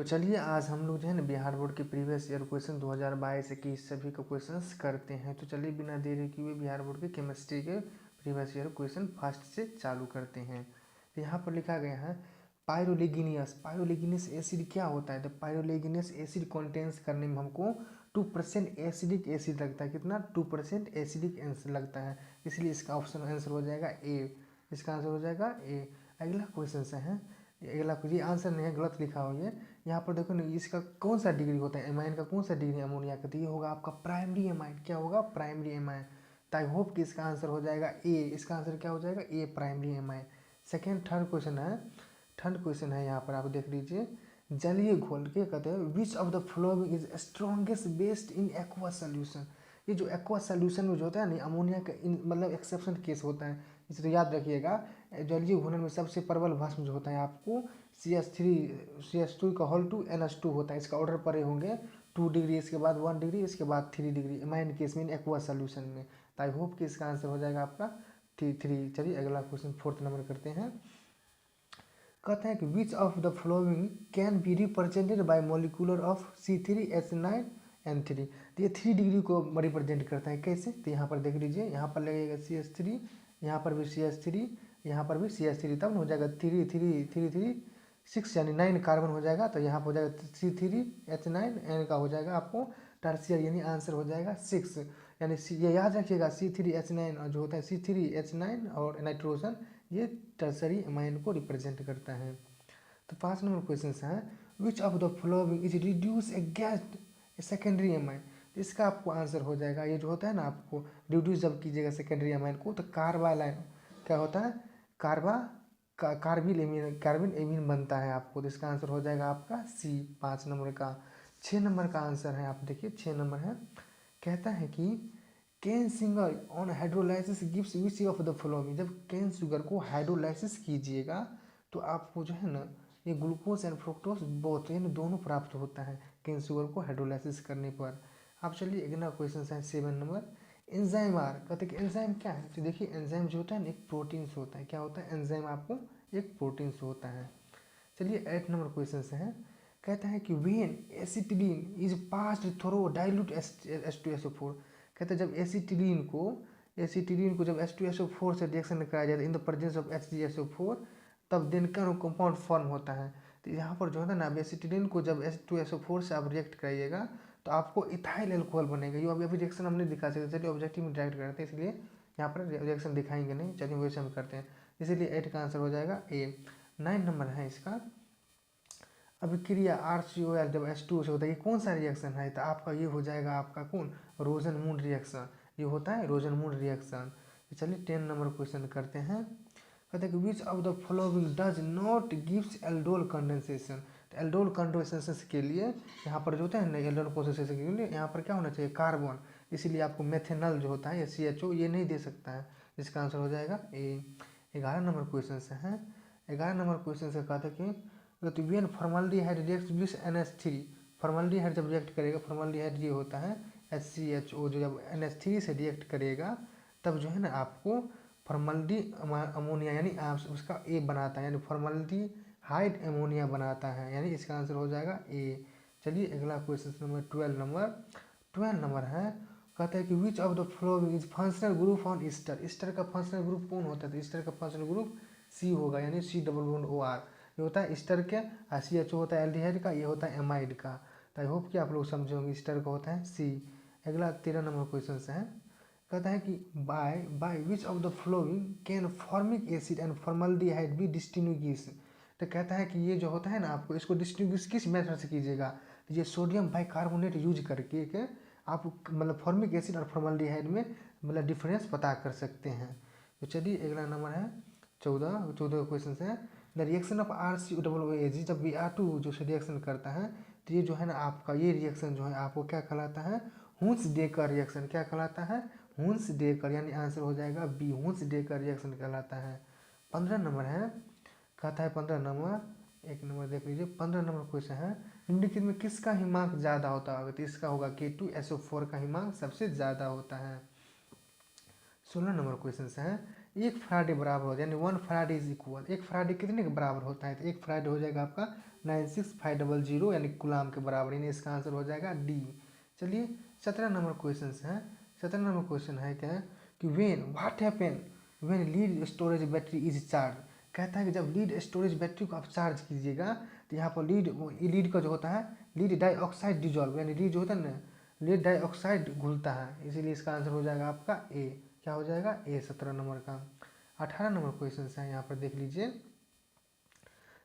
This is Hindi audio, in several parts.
तो चलिए आज हम लोग जो है ना बिहार बोर्ड के प्रीवियस ईयर क्वेश्चन 2022 के सभी का क्वेश्चंस करते हैं। तो चलिए बिना देरी किए बिहार बोर्ड के केमिस्ट्री के प्रीवियस ईयर क्वेश्चन फर्स्ट से चालू करते हैं। तो यहाँ पर लिखा गया है पायरोलिगिनियस। पायरोलिगिनियस एसिड क्या होता है? तो पायरोलिगिनियस एसिड कंटेंस करने में हमको 2% एसिडिक एसिड लगता है। कितना? 2% एसिडिक एसिड लगता है, इसलिए इसका ऑप्शन आंसर हो जाएगा ए। इसका आंसर हो जाएगा ए। अगला क्वेश्चन है, अगला ये आंसर नहीं है, गलत लिखा हुआ है। यहाँ पर देखो ना, इसका कौन सा डिग्री होता है एमाइन का? कौन सा डिग्री अमोनिया का? तो ये होगा आपका प्राइमरी एमाइन। क्या होगा? Primary amine. तो आई होप कि इसका आंसर हो जाएगा ए। इसका आंसर क्या हो जाएगा? A, primary amine. Second third question है, थर्ड क्वेश्चन है यहाँ पर आप देख लीजिए। जलीय घोल के कहते हैं which of the following is strongest based in aqua solution. ये जो एक्वा सोल्यूशन में जो होता है ना, अमोनिया का मतलब एक्सेप्शन केस होता है, इसलिए याद रखिएगा। जलीय घोलन में सबसे प्रबल भस्म जो होता है आपको CH3 का होल 2 NH2 होता है। इसका ऑर्डर पड़े होंगे 2 डिग्री, इसके बाद 1 डिग्री, इसके बाद 3 डिग्री एमाइन केस में एक्वा सोल्यूशन में। तो आई होप कि इसका आंसर हो जाएगा आपका 3। चलिए अगला क्वेश्चन 4th नंबर करते हैं। कहते हैं कि which of the flowing can be represented by molecular of C3H9N3। तो ये 3 डिग्री को रिप्रेजेंट करता है। कैसे? तो यहाँ पर देख लीजिए, यहाँ पर लगेगा CH3, यहाँ पर भी CH3, यहाँ पर भी CH3, तब हो जाएगा 3 3 3 3 6 यानी 9 कार्बन हो जाएगा। तो यहाँ पर हो जाएगा C3H9N का हो जाएगा आपको टर्सियर, यानी आंसर हो जाएगा 6। यानी ये याद रखिएगा C3H9 जो होता है C3H9 और नाइट्रोजन, ये टर्सरी एमाइन को रिप्रेजेंट करता है। तो 5 नंबर क्वेश्चन है which of the following is reduce against secondary amine. इसका आपको आंसर हो जाएगा, ये जो होता है ना, आपको रिड्यूस जब कीजिएगा सेकेंडरी एमाइन को तो कार्बालाइन क्या होता है? कार्बिल एमीन बनता है आपको। तो इसका आंसर हो जाएगा आपका सी, 5 नंबर का। 6 नंबर का आंसर है, आप देखिए 6 नंबर है, कहता है कि can singer on hydrolysis gives which of the flowing. जब कैन शुगर को हाइड्रोलाइसिस कीजिएगा तो आपको जो है ना, ये ग्लूकोज एंड फ्रुक्टोज बोथ यानी दोनों प्राप्त होता है कैन शुगर को हाइड्रोलाइसिस करने पर। आप चलिए अगला क्वेश्चन है 7 नंबर। एंजाइम आर, कहते हैं कि एंजाइम क्या है? तो देखिए एंजाइम जो होता है ना, एक प्रोटीन से होता है। क्या होता है? एंजाइम आपको एक प्रोटीन से होता है। चलिए 8 नंबर क्वेश्चन से है, कहता है कि when acetylene is passed through dilute H2SO4। कहते हैं जब एसिटिलीन को जब H2SO4 से रिएक्शन कराया जाता है in the presence of HgSO4, तब देन क्या कंपाउंड फॉर्म होता है। तो यहाँ पर जो है ना, अब एसिटिलीन को जब H2SO4 से आप रिएक्ट कराइएगा तो आपको इथाइल एल्कोहल बनेगा। ये अभी रिएक्शन हम नहीं दिखा सकते, चलिए ऑब्जेक्टिव में डायरेक्ट करते हैं, इसलिए यहाँ पर रिएक्शन दिखाएंगे नहीं। चलिए वैसे हम करते हैं, इसीलिए 8 का आंसर हो जाएगा ए। 9 नंबर है इसका, अभिक्रिया RCOL जब H2O से होता है, ये कौन सा रिएक्शन है? तो आपका ये हो जाएगा आपका कौन? रोजन-मून रिएक्शन। ये होता है रोजन-मून रिएक्शन। तो चलिए 10 नंबर क्वेश्चन करते हैं। कहते हैं कि which of the following does not gives aldol condensation. तो एल्डोल कंडेंसेशन के लिए यहाँ पर जो होता है ना, एल्डोल कंडेंसेशन के लिए यहाँ पर क्या होना चाहिए? कार्बन। इसीलिए आपको मेथेनॉल जो होता है या CHO ये नहीं दे सकता है। इसका आंसर हो जाएगा ए। 11 नंबर क्वेश्चन से है, 11 नंबर क्वेश्चन से कहते हैं कि तो when formaldehyde react with NH3। Formaldehyde जब रिएक्ट करेगा, फॉर्मल्डिहाइड ये होता है HCHO, जो जब NH3 से रिएक्ट करेगा तब जो है ना आपको फॉर्मल्डी अमोनिया यानी उसका ए बनाता है, यानी फॉर्मल्डिहाइड अमोनिया बनाता है, यानी इसका आंसर हो जाएगा ए। चलिए अगला क्वेश्चन नंबर 12 नंबर है, कहता है कि which of the following is functional group on Easter. Easter का फंक्शनल ग्रुप कौन होता है? तो ईस्टर का फंक्शनल ग्रुप सी होगा, यानी C++OR। ये होता है ईस्टर के, CHO होता है एल्डिहाइड का, ये होता है एमाइड का। तो आई होप कि आप लोग समझे होंगे, ईस्टर का होता है सी। अगला 13 नंबर क्वेश्चन है, कहता है कि by which of the flowing can formic acid and formaldehyde be distinguish. तो कहता है कि ये जो होता है ना, आपको इसको डिस्टिंग्विश किस मेथड से कीजिएगा? तो ये सोडियम बाइकार्बोनेट यूज करके के आप मतलब फॉर्मिक एसिड और फॉर्मल्डिहाइड में मतलब डिफरेंस पता कर सकते हैं। तो चलिए अगला नंबर है 14 क्वेश्चन है। द रिएक्शन ऑफ RCOOAG, जब Br2 जो से रिएक्शन करता है तो ये जो है ना आपका ये रिएक्शन जो है आपको क्या कहलाता है? हुंस डेकर रिएक्शन। क्या कहलाता है? हुंस डेकर, यानी आंसर हो जाएगा बी, हुंस डेकर रिएक्शन कहलाता है। 15 नंबर है, कहता है 15 नंबर, एक नंबर देख लीजिए। 15 नंबर क्वेश्चन है, निम्नलिखित में किसका हिमांक ज़्यादा होता होगा? तो इसका होगा K2SO4 का हिमांक सबसे ज़्यादा होता है। 16 नंबर क्वेश्चन है, एक फराडे बराबर होता है, यानी 1 फराडे इज इक्वल, एक फराडे कितने के बराबर होता है? तो एक फराडे हो जाएगा आपका 96,500 यानी कूलाम के बराबर, यानी इसका आंसर हो जाएगा डी। चलिए 17 नंबर क्वेश्चन है। 17 नंबर क्वेश्चन है क्या कि what happen when lead storage battery is charge. कहता है कि जब लीड स्टोरेज बैटरी को आप चार्ज कीजिएगा तो यहाँ पर लीड का जो होता है लीड डाइऑक्साइड डिजॉल्व, यानी लीड जो होता है ना लीड डाइऑक्साइड घुलता है, इसीलिए इसका आंसर हो जाएगा आपका ए। क्या हो जाएगा ए 17 नंबर का। 18 नंबर क्वेश्चन है, यहाँ पर देख लीजिए।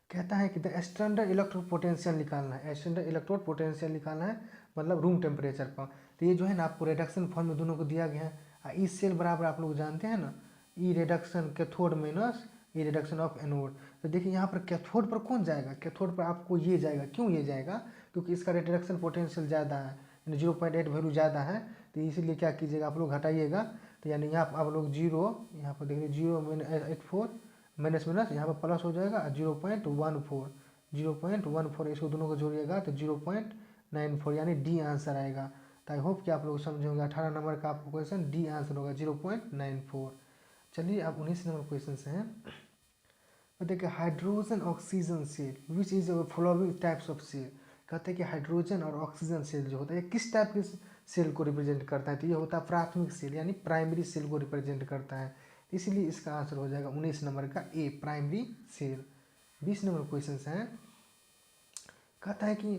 कहता है कि द स्टैंडर्ड इलेक्ट्रोड पोटेंशियल निकालना है। स्टैंडर्ड इलेक्ट्रोड पोटेंशियल निकालना है मतलब रूम टेम्परेचर पर। तो ये जो है ना आपको रिडक्शन फॉर्म में दोनों को दिया गया है। ई सेल बराबर आप लोग जानते हैं ना, e reduction cathode minus e reduction of anode. तो देखिए यहाँ पर कैथोड पर कौन जाएगा, कैथोड पर आपको ये जाएगा। क्यों ये जाएगा, क्योंककि इसका रिडक्शन पोटेंशियल ज़्यादा है, यानी 0.8 वैल्यू ज़्यादा है। तो इसीलिए क्या कीजिएगा आप लोग घटाइएगा, तो यानी यहाँ पर आप लोग 0, यहाँ पर देखिए 0-84 माइनस माइनस यहाँ पर प्लस हो जाएगा 0.14, 0.14 इसको दोनों को जोड़िएगा तो 0.94, यानी डी आंसर आएगा। तो आई होप कि आप लोग समझे होंगे। 18 नंबर का आपको क्वेश्चन डी आंसर होगा 0.94। चलिए अब 19 नंबर क्वेश्चन से हैं। तो देखिए hydrogen oxygen cell which is following types of cell. कहते हैं कि हाइड्रोजन और ऑक्सीजन सेल जो होता है किस टाइप के सेल को रिप्रेजेंट करता है, तो ये होता है प्राथमिक सेल यानी प्राइमरी सेल को रिप्रेजेंट करता है। इसीलिए इसका आंसर हो जाएगा 19 नंबर का ए प्राइमरी सेल। 20 नंबर क्वेश्चन है। कहता है कि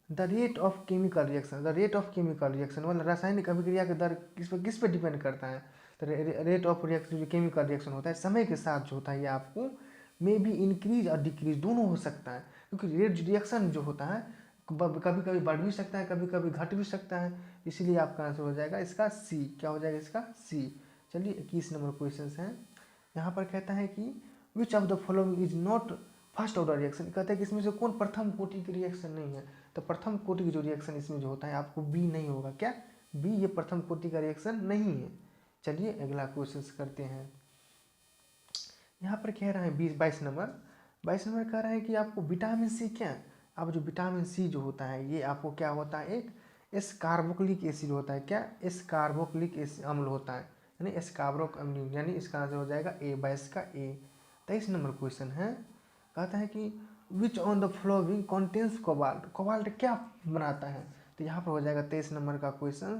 the rate of chemical reaction, the rate of chemical reaction मतलब रासायनिक अभिक्रिया के दर किस पे डिपेंड करता है। तो रेट ऑफ रिएक्शन जो केमिकल रिएक्शन होता है समय के साथ जो होता है ये आपको मे बी इंक्रीज और डिक्रीज दोनों हो सकता है, क्योंकि रेट रिएक्शन जो होता है कभी कभी बढ़ भी सकता है, कभी कभी घट भी सकता है। इसीलिए आपका आंसर हो जाएगा इसका सी। क्या हो जाएगा इसका सी। चलिए 21 नंबर क्वेश्चन है। यहाँ पर कहता है कि which of the following is not first order reaction. कहता है कि इसमें से कौन प्रथम कोटि की रिएक्शन नहीं है। तो प्रथम कोटि की जो रिएक्शन इसमें जो होता है आपको बी नहीं होगा। क्या बी ये प्रथम कोटि का रिएक्शन नहीं है। चलिए अगला क्वेश्चन करते हैं। यहाँ पर कह रहा है 22 नंबर कह रहा है कि आपको विटामिन सी क्या है। अब जो विटामिन सी जो होता है ये आपको क्या होता है, एक एस कार्बोक्लिक एसिड होता है। क्या एस कार्बोक्लिक अम्ल होता है, यानी एस कार्बोक अम्ल, यानी इसका आंसर हो जाएगा ए 22 का ए। 23 नंबर क्वेश्चन है। कहता है कि which on the following contains cobalt. Cobalt क्या बनाता है, तो यहाँ पर हो जाएगा 23 नंबर का क्वेश्चन।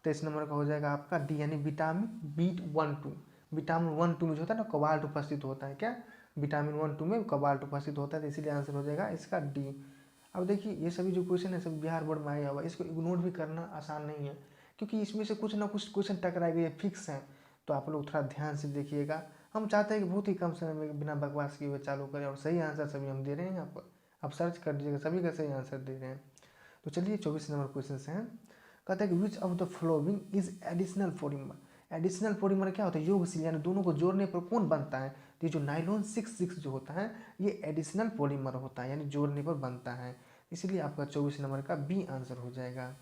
23 नंबर का हो जाएगा आपका डी यानी विटामिन B12। विटामिन 1-2 में जो होता है ना कोबाल्ट उपस्थित होता है। क्या विटामिन 1-2 में कोबाल्ट उपस्थित होता है, तो इसीलिए आंसर हो जाएगा इसका डी। अब देखिए ये सभी जो क्वेश्चन है सब बिहार बोर्ड में आया हुआ है, इसको इग्नोर भी करना आसान नहीं है, क्योंकि इसमें से कुछ ना कुछ क्वेश्चन टकराएगा, ये फिक्स है। तो आप लोग थोड़ा ध्यान से देखिएगा। हम चाहते हैं कि बहुत ही कम समय में बिना बकवास किए हुए चालू करें, और सही आंसर सभी हम दे रहे हैं यहाँ पर। आप सर्च कर दीजिएगा, सभी का सही आंसर दे रहे हैं। तो चलिए 24 नंबर क्वेश्चन हैं। कहते हैं कि which of the following is additional polymer. Additional polymer क्या होता है, योगशील, यानी दोनों को जोड़ने पर कौन बनता है। तो ये जो नाइलॉन 6 जो होता है ये एडिशनल पॉलीमर होता है, यानी जोड़ने पर बनता है। इसलिए आपका 24 नंबर का बी आंसर हो जाएगा।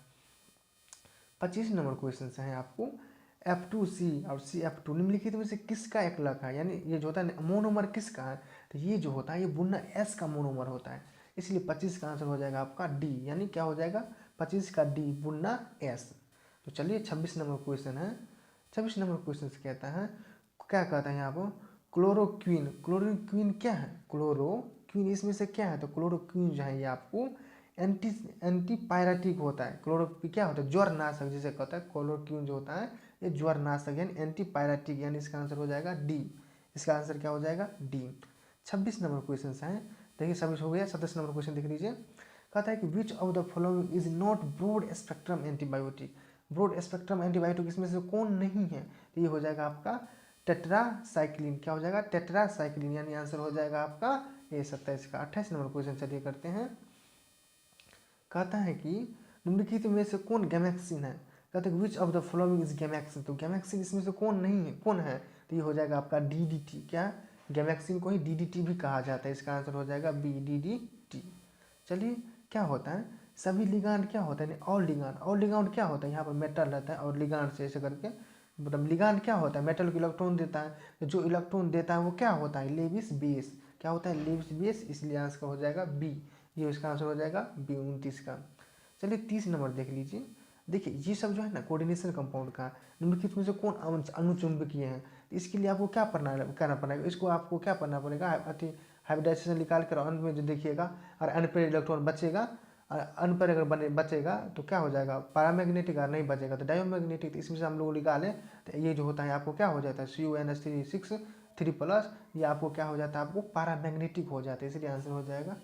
25 नंबर क्वेश्चन है आपको F2C और CF2 निम्नलिखित में से किसका एकलक है, यानी ये जो होता है मोनोमर किसका है। तो ये जो होता है ये बुना S का मोनोमर होता है। इसलिए 25 का आंसर हो जाएगा आपका डी, यानी क्या हो जाएगा 25 का डी बुना S। तो चलिए 26 नंबर क्वेश्चन है। 26 नंबर क्वेश्चन कहता है, क्या कहता है यहाँ पर क्लोरोक्वीन। क्लोरोक्वीन क्या है, क्लोरोक्वीन इसमें से क्या है, तो क्लोरोक्वीन जो है ये आपको एंटीपायरेटिक होता है। क्लोरो क्या होता है, ज्वर नाशक जिसे कहता है। क्लोरोक्वीन जो होता है ये ज्वर नाशक यानी एंटीपायरेटिक, यानी इसका आंसर हो जाएगा डी। इसका आंसर क्या हो जाएगा डी। 26 नंबर क्वेश्चन है। देखिए 26 हो गया। 27 नंबर क्वेश्चन देख लीजिए। कहता है कि which of the following is not broad spectrum antibiotic. Broad spectrum antibiotic इसमें से कौन नहीं है, तो ये हो जाएगा आपका टेट्रासाइक्लिन। क्या हो जाएगा टेट्रासाइक्लिन, यानी आंसर हो जाएगा आपका ए 27 का। 28 नंबर क्वेश्चन चलिए करते हैं। कहता है कि निम्नलिखित में से कौन गैमेक्सिन है। कहते हैं which of the following is gammexane. तो गैमेक्सिन इसमें से कौन नहीं है, कौन है, तो ये हो जाएगा आपका DDT। क्या गैमेक्सिन को ही DDT भी कहा जाता है। इसका आंसर हो जाएगा बी DDT। चलिए क्या होता है सभी लिगांड क्या होता है, और लिगांड। और लिगांड क्या होता है, यहाँ पर मेटल रहता है और लिगांड से ऐसे करके, मतलब लिगांड क्या होता है मेटल को इलेक्ट्रॉन देता है। तो जो इलेक्ट्रॉन देता है वो क्या होता है लेविस बेस। क्या होता है लेविस बेस, इसलिए आंसर हो जाएगा बी। ये इसका आंसर हो जाएगा बी 29 का। चलिए 30 नंबर देख लीजिए। देखिए ये सब जो है ना कोऑर्डिनेशन कंपाउंड का निम्नलिखित में से कौन अनुचुंबकीय है। तो इसके लिए आपको क्या करना पड़ेगा, इसको आपको क्या पढ़ना पड़ेगा, अति हाइब्रिडाइजेशन निकाल कर अंत में जो देखिएगा, और अनपेयर इलेक्ट्रॉन बचेगा, और अनपेयर अगर बचेगा तो क्या हो जाएगा, पैरामैग्नेटिक, और नहीं बचेगा तो डायोमैग्नेटिक। तो इसमें से हम लोग निकालें तो ये जो होता है आपको क्या हो जाता है, CuNH3 3+, ये आपको क्या हो जाता है, आपको पैरामैग्नेटिक हो जाता है, इसलिए आंसर हो जाएगा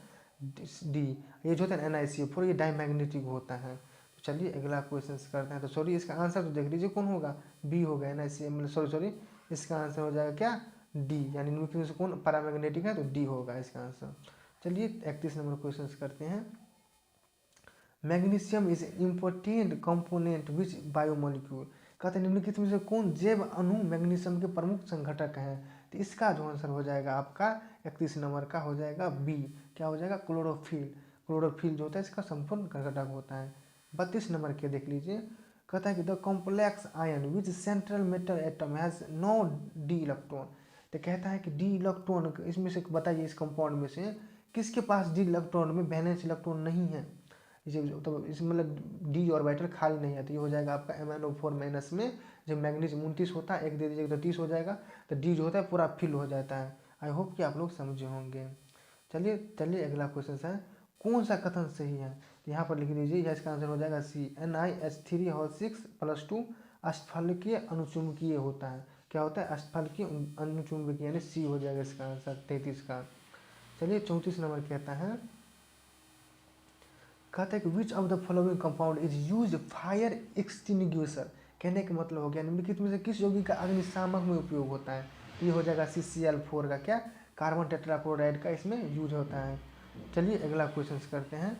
डी। ये जो होता है NiCO4, ये डाईमैग्नेटिक होता है। तो चलिए अगला क्वेश्चन करते हैं। तो सॉरी, इसका आंसर तो देख लीजिए कौन होगा, बी होगा, NiCO, मतलब सॉरी इसका आंसर हो जाएगा क्या, डी, यानी निम्नलिखित में से कौन पैरामैग्नेटिक है, तो डी होगा इसका आंसर। चलिए 31 नंबर क्वेश्चन करते हैं। Magnesium is important component which biomolecule, कहते हैं निम्नलिखित में से कौन जैव अणु मैग्नीशियम के प्रमुख संघटक हैं। तो इसका जो आंसर हो जाएगा आपका 31 नंबर का हो जाएगा बी, क्या हो जाएगा, क्लोरोफिल। क्लोरोफिल जो होता है इसका संपूर्ण घटक होता है। 32 नंबर के देख लीजिए, कहता है कि the complex ion which central metal atom has no D electron. तो कहता है कि डी इलेक्ट्रॉन इसमें से बताइए, इस कंपाउंड में से किसके पास डी इलेक्ट्रॉन में वैलेंस इलेक्ट्रॉन नहीं है। इसे तो इस मतलब डी ऑर्बिटल खाली नहीं है, तो ये हो जाएगा आपका MnO4- में जब मैग्नीशियम 29 होता है, एक दे दीजिएगा तो 30 हो जाएगा, तो डी जो होता है पूरा फिल हो जाता है। आई होप कि आप लोग समझे होंगे। चलिए अगला क्वेश्चन है, कौन सा कथन सही है, तो यहाँ पर लिख लीजिए, यह इसका आंसर हो जाएगा सी, NiH3 6+2 अष्टफलकीय अनुचुंबकीय होता है। क्या होता है, अष्टफलकीय अनुचुंबकीय, यानी सी हो जाएगा इसका आंसर 33 का। चलिए 34 नंबर कहता है कि which of the following compound is use fire extinguisher. कहने का मतलब हो गया निम्नलिखित में से किस यौगिक का अग्निशामक में उपयोग होता है। ये हो जाएगा CCl4 का, क्या, कार्बन टेट्राक्लोराइड का इसमें यूज होता है। चलिए अगला क्वेश्चन करते हैं।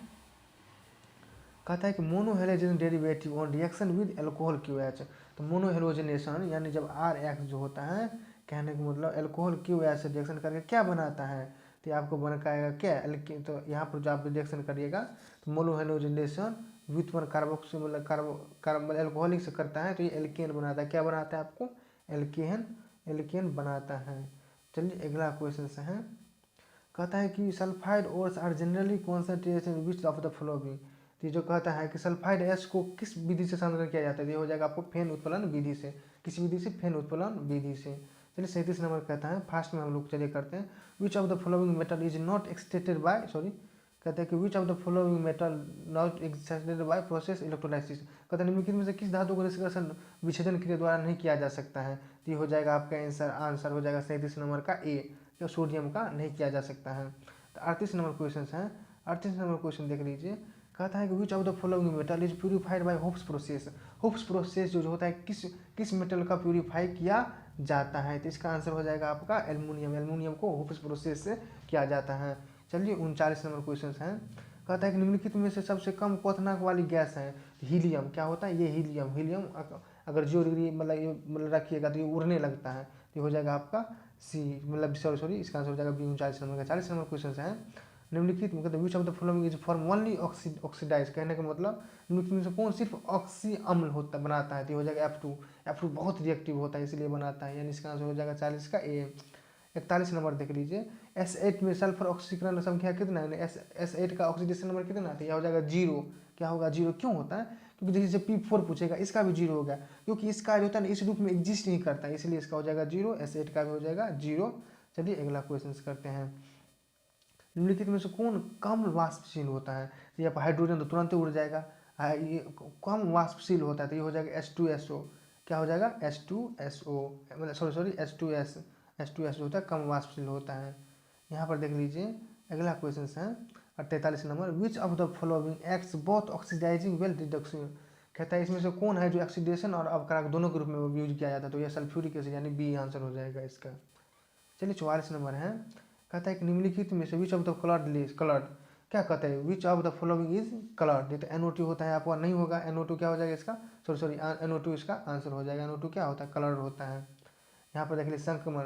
कहता है कि monohalogen derivative on reaction with alcohol QH। तो मोनोहेलोजनेशन यानी जब RH जो होता है, कहने का मतलब एल्कोहल QH से रिएक्शन करके क्या बनाता है, तो आपको बनाएगा क्या, एल्केन। तो यहाँ पर जो आप रिएक्शन करिएगा तो मोनोहेलोजनेशन विथ वन कार्बोक्सी मतलब कार्बन एल्कोहलिक से करता है, तो ये एल्केन बनाता है। क्या बनाता है आपको, एल्केन बनाता है। चलिए अगला क्वेश्चन से है, कहता है कि sulphide ores are generally concentration which of the following. तो जो कहता है कि सल्फाइड एस को किस विधि से संग्रहण किया जाता है, ये हो जाएगा आपको फेन उत्पलन विधि से। किस विधि से, फेन उत्पलन विधि से। चलिए 37 नंबर कहता है, फास्ट में हम लोग चलिए करते हैं। Which of the following metal is not extracted bye, sorry, कहते हैं कि which of the following metal not extracted by process electrolysis. कहते हैं निम्नलिखित में से किस धातु का निष्कर्षण विच्छेदन क्रिया द्वारा नहीं किया जा सकता है। तो ये हो जाएगा आपका आंसर हो जाएगा 37 नंबर का ए, जो सोडियम का नहीं किया जा सकता है। तो 38 नंबर क्वेश्चन है। 38 नंबर क्वेश्चन देख लीजिए, कहता है कि which of the following metal is purified bye hopes process. Hopes process जो होता है किस मेटल का प्यूरिफाई किया जाता है। तो इसका आंसर हो जाएगा आपका एल्युमिनियम। एल्युमिनियम को होप्स प्रोसेस से किया जाता है। चलिए 39 नंबर क्वेश्चन है, कहता है कि निम्नलिखित में से सबसे कम क्वथनांक वाली गैस है। हीलियम, क्या होता है, ये हीलियम अगर 0 डिग्री मतलब रखिएगा तो ये उड़ने लगता है। तो ये हो जाएगा आपका सी, मतलब सॉरी इसका आंसर हो जाएगा बी। 39 नंबर का 40 नंबर क्वेश्चन है, निम्नलिखित में कहते हैं which of the following is form only oxidise. कहने का मतलब निम्नलिखित में से कौन सिर्फ ऑक्सी अम्ल होता बनाता है। तो ये हो जाएगा F2 बहुत रिएक्टिव होता है इसलिए बनाता है, यानी इसका आंसर हो जाएगा 40 का ए। 41 नंबर देख लीजिए, S8 में सल्फर ऑक्सीकरण संख्या कितना है, S8 का ऑक्सीडेशन नंबर कितना है, तो यह हो जाएगा 0। क्या होगा, 0 क्यों होता है, क्योंकि जैसे P4 पूछेगा इसका भी 0 होगा, क्योंकि इसका जो होता है ना इस रूप में एग्जिस्ट नहीं करता है, इसलिए इसका हो जाएगा 0। S8 का भी हो जाएगा 0। चलिए अगला क्वेश्चन करते हैं, निम्नलिखित में से कौन कम वाष्पशील होता है। तो यहाँ पर हाइड्रोजन तो तुरंत उड़ जाएगा, ये कम वाष्पशील होता है, तो ये हो जाएगा H2SO। क्या हो जाएगा, H2SO, मतलब सॉरी H2S जो होता है कम वाष्पशील होता है। यहाँ पर देख लीजिए अगला क्वेश्चन है 43 number, which of the following acts both oxidising well reduction. कहता है इसमें से कौन है जो ऑक्सीडेशन और अवकारक दोनों के रूप में यूज किया जाता है। तो यह सल्फ्यूरिक एसिड, यानी बी आंसर हो जाएगा इसका। चलिए 44 नंबर है, कहता है कि निम्नलिखित में से विच ऑफ द कलर्ड, क्या कहता है, which of the following is coloured. तो NO2 होता है, आपका नहीं होगा, NO2 क्या हो जाएगा इसका, सॉरी NO2 इसका आंसर हो जाएगा। NO2 क्या होता है, कलर्ड होता है। यहाँ पर देख लीजिए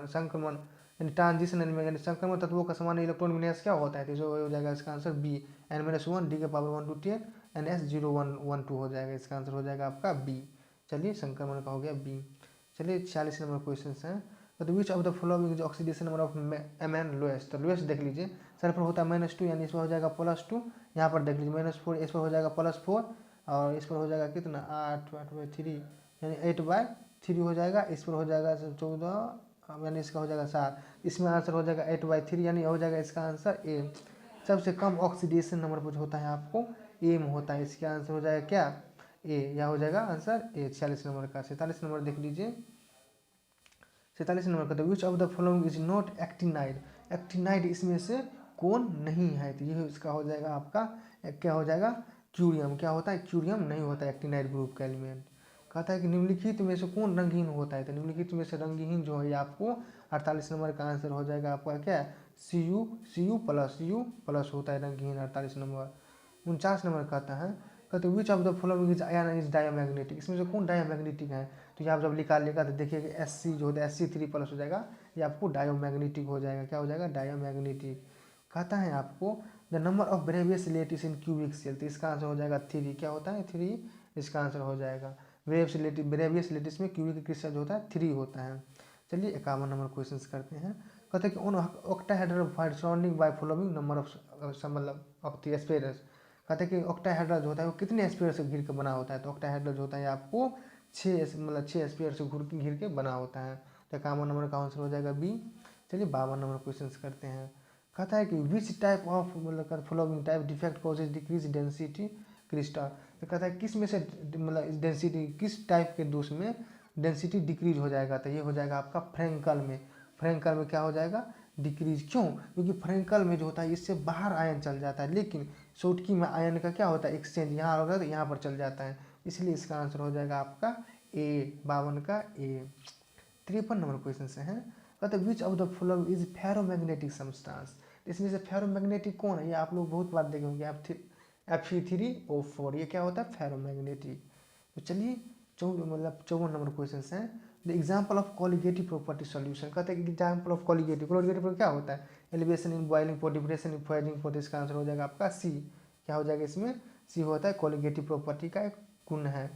संक्रमण यानी ट्रांजिशन एलिमेंट, यानी संक्रमण तत्वों का समान इलेक्ट्रॉन विन्यास क्या होता है, तो जो हो जाएगा इसका आंसर बी, N-1 D के पावर 1 to 10 NS0112 हो जाएगा, इसका आंसर हो जाएगा आपका बी। चलिए संक्रमण का हो गया बी। चलिए 46 नंबर क्वेश्चन है, तो विच of the following oxidation number of Mn lowest. तो लोएस्ट देख लीजिए, सल्फर होता है -2, यानी इस पर हो जाएगा +2। यहाँ पर देख लीजिए -4, इस पर हो जाएगा +4, और इस पर हो जाएगा कितना 8/3, यानी 8/3 हो जाएगा। इस पर हो जाएगा 14 यानी इसका हो जाएगा 7। इसमें आंसर हो जाएगा 8/3 यानी हो जाएगा इसका आंसर ए। सबसे कम ऑक्सीडेशन नंबर पर जो होता है आपको एम होता है, इसका आंसर हो जाएगा क्या ए, या हो जाएगा आंसर ए 46 नंबर का। 47 नंबर देख लीजिए। 47 नंबर का, विच of the following is not actinide. Actinide इसमें से कौन नहीं है, तो ये इसका हो जाएगा आपका क्या हो जाएगा क्यूरियम। क्या होता है क्यूरियम नहीं होता है एक्टिनाइड ग्रुप का एलिमेंट। कहता है कि निम्नलिखित में से कौन रंगहीन होता है, तो निम्नलिखित में से रंगहीन जो है आपको 48 नंबर का आंसर हो जाएगा आपका क्या सी यू प्लस होता है रंगहीन 48 नंबर। 49 नंबर कहता है कहते विच of the following is ion is diamagnetic. इसमें से कौन डायमैग्नेटिक है, तो यहाँ जब निकालिएगा तो देखिएगा SC जो होता है Sc3+ हो जाएगा, ये आपको डायोमैग्नेटिक हो जाएगा। क्या हो जाएगा डायोमैग्नेटिक। कहता है आपको the number of Bravais lattice in cubic cell, तो इसका आंसर हो जाएगा 3। क्या होता है 3, इसका आंसर हो जाएगा। ब्रेवियस लेटिस में क्यूबिक क्रिस्टल जो होता है 3 होता है। चलिए 51 नंबर क्वेश्चन करते हैं। कहते हैं कि on octahedral fight surrounding by following number of मतलब ऑफ द स्पेयर्स। कहते हैं कि ऑक्टाहेड्रल जो होता है वो कितने स्पेयर से घिर के बना होता है, तो ऑक्टाहेड्रल जो होता है आपको 6 स्पेयर से घिर के बना होता है। तो 51 नंबर का आंसर हो जाएगा बी। चलिए 52 नंबर क्वेश्चन करते हैं। कहता है कि विच टाइप ऑफ मतलब following type defect causes decrease density crystal. तो कहता है किस में से मतलब डेंसिटी किस टाइप के दोष में डेंसिटी डिक्रीज हो जाएगा, तो ये हो जाएगा आपका फ्रैंकल में। फ्रैंकल में क्या हो जाएगा डिक्रीज। क्यों, क्योंकि फ्रैंकल में जो होता है इससे बाहर आयन चल जाता है, लेकिन शॉटकी में आयन का क्या होता है एक्सचेंज, यहाँ होगा तो यहाँ पर चल जाता है, इसलिए इसका आंसर हो जाएगा आपका ए 52 का ए। 53 नंबर क्वेश्चन से है। कहते विच of the following is ferromagnetic substance. इसमें से फेरोमैग्नेटिक कौन है, ये आप लोग बहुत बार देखे होंगे Fe3O4, ये क्या होता है फेरोमैग्नेटिक। तो चलिए 54 नंबर क्वेश्चन है। The example of colligative property solution. कहते हैं कि एग्जाम्पल ऑफ कॉलिगेटिव क्या होता है elevation in boiling point, depression in freezing point, इसका आंसर हो जाएगा आपका सी। क्या हो जाएगा इसमें सी होता है कॉलिगेटिव प्रॉपर्टी का एक गुण है,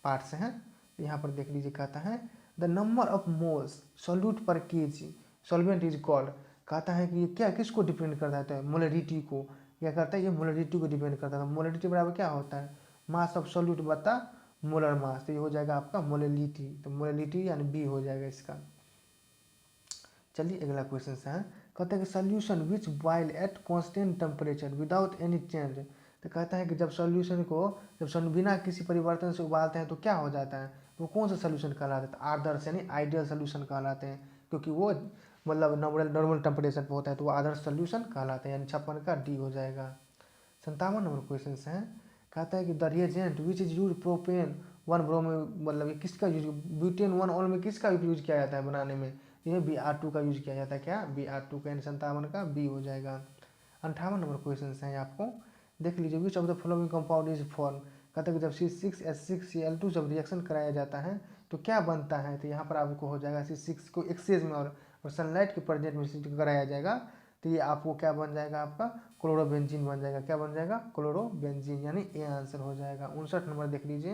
पार्ट्स हैं। यहाँ पर देख लीजिए कहता है the number of moles solute पर केजी सॉल्वेंट इज कॉल्ड। कहता है कि ये क्या किसको डिपेंड करता है मोलरिटी को। क्या करता है ये मोलरिटी को डिपेंड करता है। मोलरिटी बराबर क्या होता है मास ऑफ सॉल्यूट बता मोलर मास, तो ये हो जाएगा आपका मोलरिटी। तो मोलरिटी यानी बी हो जाएगा इसका। चलिए अगला क्वेश्चन है। कहता है कि solution which boil at constant temperature without any change. तो कहता है कि जब सोल्यूशन को बिना किसी परिवर्तन से उबालते हैं तो क्या हो जाता है, तो कौन सा सोल्यूशन कहलाता है आदर्श यानी आइडियल सोल्यूशन कहलाते हैं, क्योंकि वो मतलब नॉर्मल टेम्परेचर पर होता है तो वो आदर्श सोल्यूशन कहलाते हैं, यानी 56 का डी हो जाएगा। 57 नंबर क्वेश्चन है। कहता है कि the reagent which is use propane 1 bromo मतलब किसका यूज ब्यूटेन 1 ऑल में किसका यूज किया जाता है बनाने में, ये Br2 का यूज किया जाता है। क्या Br2 का, यानी 57 का बी हो जाएगा। 58 नंबर क्वेश्चन है आपको देख लीजिए which of the following compound is form. कहते हैं कि जब C6H6Cl2 जब रिएक्शन कराया जाता है तो क्या बनता है, तो यहाँ पर आपको हो जाएगा C6 को एक्सेज में और सनलाइट के प्रेजेंट में कराया जाएगा तो ये आपको क्या बन जाएगा आपका क्लोरोबेंजीन बन जाएगा। क्या बन जाएगा क्लोरोबेंजीन, यानी ए आंसर हो जाएगा। 59 नंबर देख लीजिए।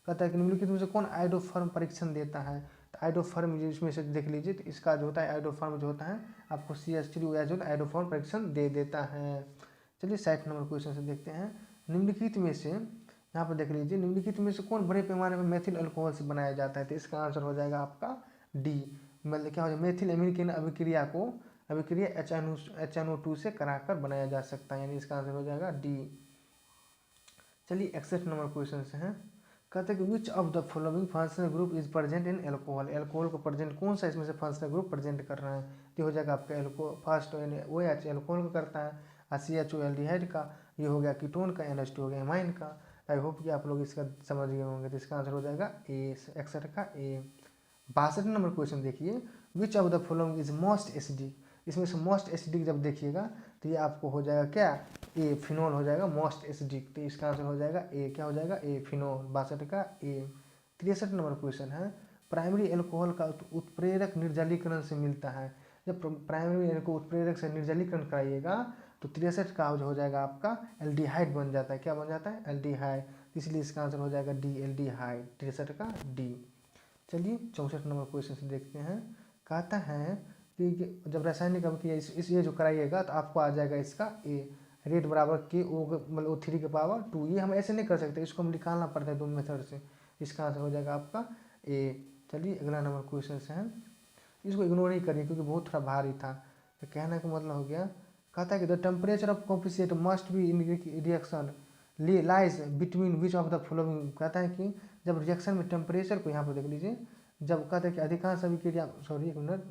कहता है कि निम्नलिखित में से कौन आइडोफर्म परीक्षण देता है, तो आइडोफर्म इसमें से देख लीजिए तो इसका जो होता है आइडोफर्म जो होता है आपको CH3OH जो आइडोफर्म परीक्षण दे देता है। चलिए 60 नंबर क्वेश्चन से देखते हैं। निम्नलिखित में से यहाँ पर देख लीजिए निम्नलिखित में से कौन बड़े पैमाने में मेथिल अल्कोहल से बनाया जाता है, तो इसका आंसर हो जाएगा आपका डी। मतलब क्या हो जाएगा मेथिल एमीन की अभिक्रिया HNO2 से कराकर बनाया जा सकता है, यानी इसका आंसर हो जाएगा डी। चलिए 61 नंबर क्वेश्चन से हैं। कहते हैं कि which of the following functional group is present in alcohol. Alcohol को प्रेजेंट कौन सा इसमें से फंक्शनल ग्रुप प्रेजेंट कर रहा है, तो हो जाएगा आपका फर्स्ट OH एल्कोहल का करता है, CHO एल्डिहाइड का, ये हो गया कीटोन का, NH2 हो गया एमाइन का। आई होप कि आप लोग इसका समझ गए होंगे, तो इसका आंसर हो जाएगा ए 61 का ए। 62 नंबर क्वेश्चन देखिए विच of the following is most acidic. इसमें से मोस्ट एसिडिक जब देखिएगा तो ये आपको हो जाएगा क्या ए फिनोल हो जाएगा मोस्ट एसिडिक, तो इसका आंसर हो जाएगा ए। क्या हो जाएगा ए फिनोल। 62 का ए। 63 नंबर क्वेश्चन है प्राइमरी एल्कोहल का उत्प्रेरक निर्जलीकरण से मिलता है। जब प्राइमरी एल्कोहल उत्प्रेरक से निर्जलीकरण कराइएगा तो 63 का हो जाएगा आपका एल्डिहाइड बन जाता है। क्या बन जाता है एल्डिहाइड, इसलिए इसका आंसर हो जाएगा डी एल्डिहाइड। 63 का डी। चलिए 64 नंबर क्वेश्चन से देखते हैं। कहता है कि जब रासायनिक अभिक्रिया इस ये जो कराइएगा तो आपको आ जाएगा इसका ए रेट बराबर KO मतलब O3 के पावर 2। ये हम ऐसे नहीं कर सकते, इसको हम निकालना पड़ता है 2 मेथड से। इसका आंसर हो जाएगा आपका ए। चलिए अगला नंबर क्वेश्चन है इसको इग्नोर ही करिए क्योंकि बहुत थोड़ा भारी था। तो कहने का मतलब हो गया, कहता है कि the temperature of composite must be in reaction lies between which of the following. कहता है कि जब रिएक्शन में टेम्परेचर को यहाँ पर देख लीजिए, जब कहते हैं कि अधिकांश अभिक्रिया, सॉरी एक मिनट,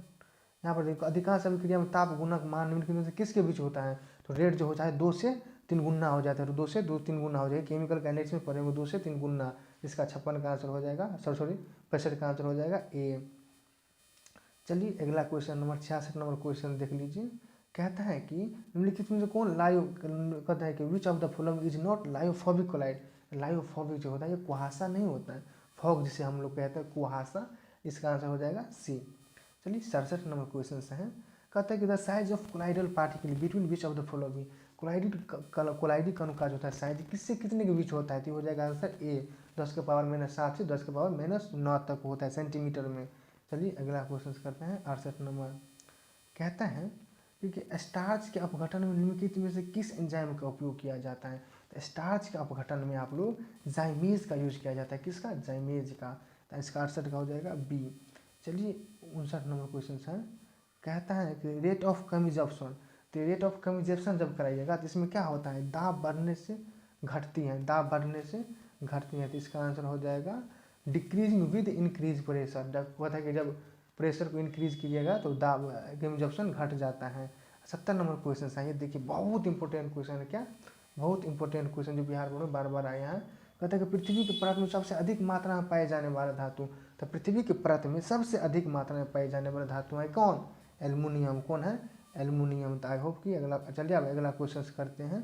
यहाँ पर देखो अधिकांश अभिक्रिया में ताप गुणक मान निम्नलिखित में से किसके बीच होता है। तो रेट जो होता है 2 से 3 गुना हो जाता है, तो 2 से 3 गुना हो जाएगा। केमिकल काइनेटिक्स में पढ़ेंगे 2 से 3 गुना। इसका 56 का आंसर हो जाएगा, सॉरी 65 का आंसर हो जाएगा ए। चलिए अगला क्वेश्चन नंबर 66 नंबर क्वेश्चन देख लीजिए। कहता है कि निम्नलिखित में से कौन लाइव, कहता है कि which of the following is not lyophobic colloid. Lyophobic जो होता है ये कुहासा नहीं होता है, फॉग जिसे हम लोग कहते हैं कुहासा। इसका आंसर हो जाएगा सी। चलिए 67 नंबर क्वेश्चन है। कहता है कि the size of colloidal particle between which of the following. कोलाइडी कण का जो होता है साइज किससे कितने के बीच होता है, तो हो जाएगा आंसर ए। 10⁻⁷ से 10⁻⁹ तक होता है सेंटीमीटर में। चलिए अगला क्वेश्चन करते हैं 68 नंबर। कहता है क्योंकि स्टार्च के अपघटन में निम्नलिखित में से किस एंजाइम का उपयोग किया जाता है। तो स्टार्च के अपघटन में आप लोग जाइमेज का यूज किया जाता है, किसका, जाइमेज का। तो इसका 68 का हो जाएगा बी। चलिए 59 नंबर क्वेश्चन है। कहता है कि रेट ऑफ कमिजप्शन। तो रेट ऑफ कमिजप्शन जब कराइएगा तो इसमें क्या होता है, दाब बढ़ने से घटती है, दाब बढ़ने से घटती है। तो इसका आंसर हो जाएगा डिक्रीजिंग विद इंक्रीज प्रेशर। जब होता है कि जब प्रेशर को इंक्रीज कीजिएगा तो दाब कमिजप्शन घट जाता है। 70 नंबर क्वेश्चन है, ये देखिए बहुत इंपॉर्टेंट क्वेश्चन है। क्या, बहुत इंपॉर्टेंट क्वेश्चन जो बिहार बोर्ड में बार बार आया है। कहता है कि पृथ्वी के परत में सबसे अधिक मात्रा में पाए जाने वाला धातु। तो पृथ्वी के परत में सबसे अधिक मात्रा में पाए जाने वाला धातु है कौन, एल्युमिनियम। कौन है, एल्युमिनियम। तो आई होप कि अगला, चलिए अब अगला क्वेश्चन करते हैं।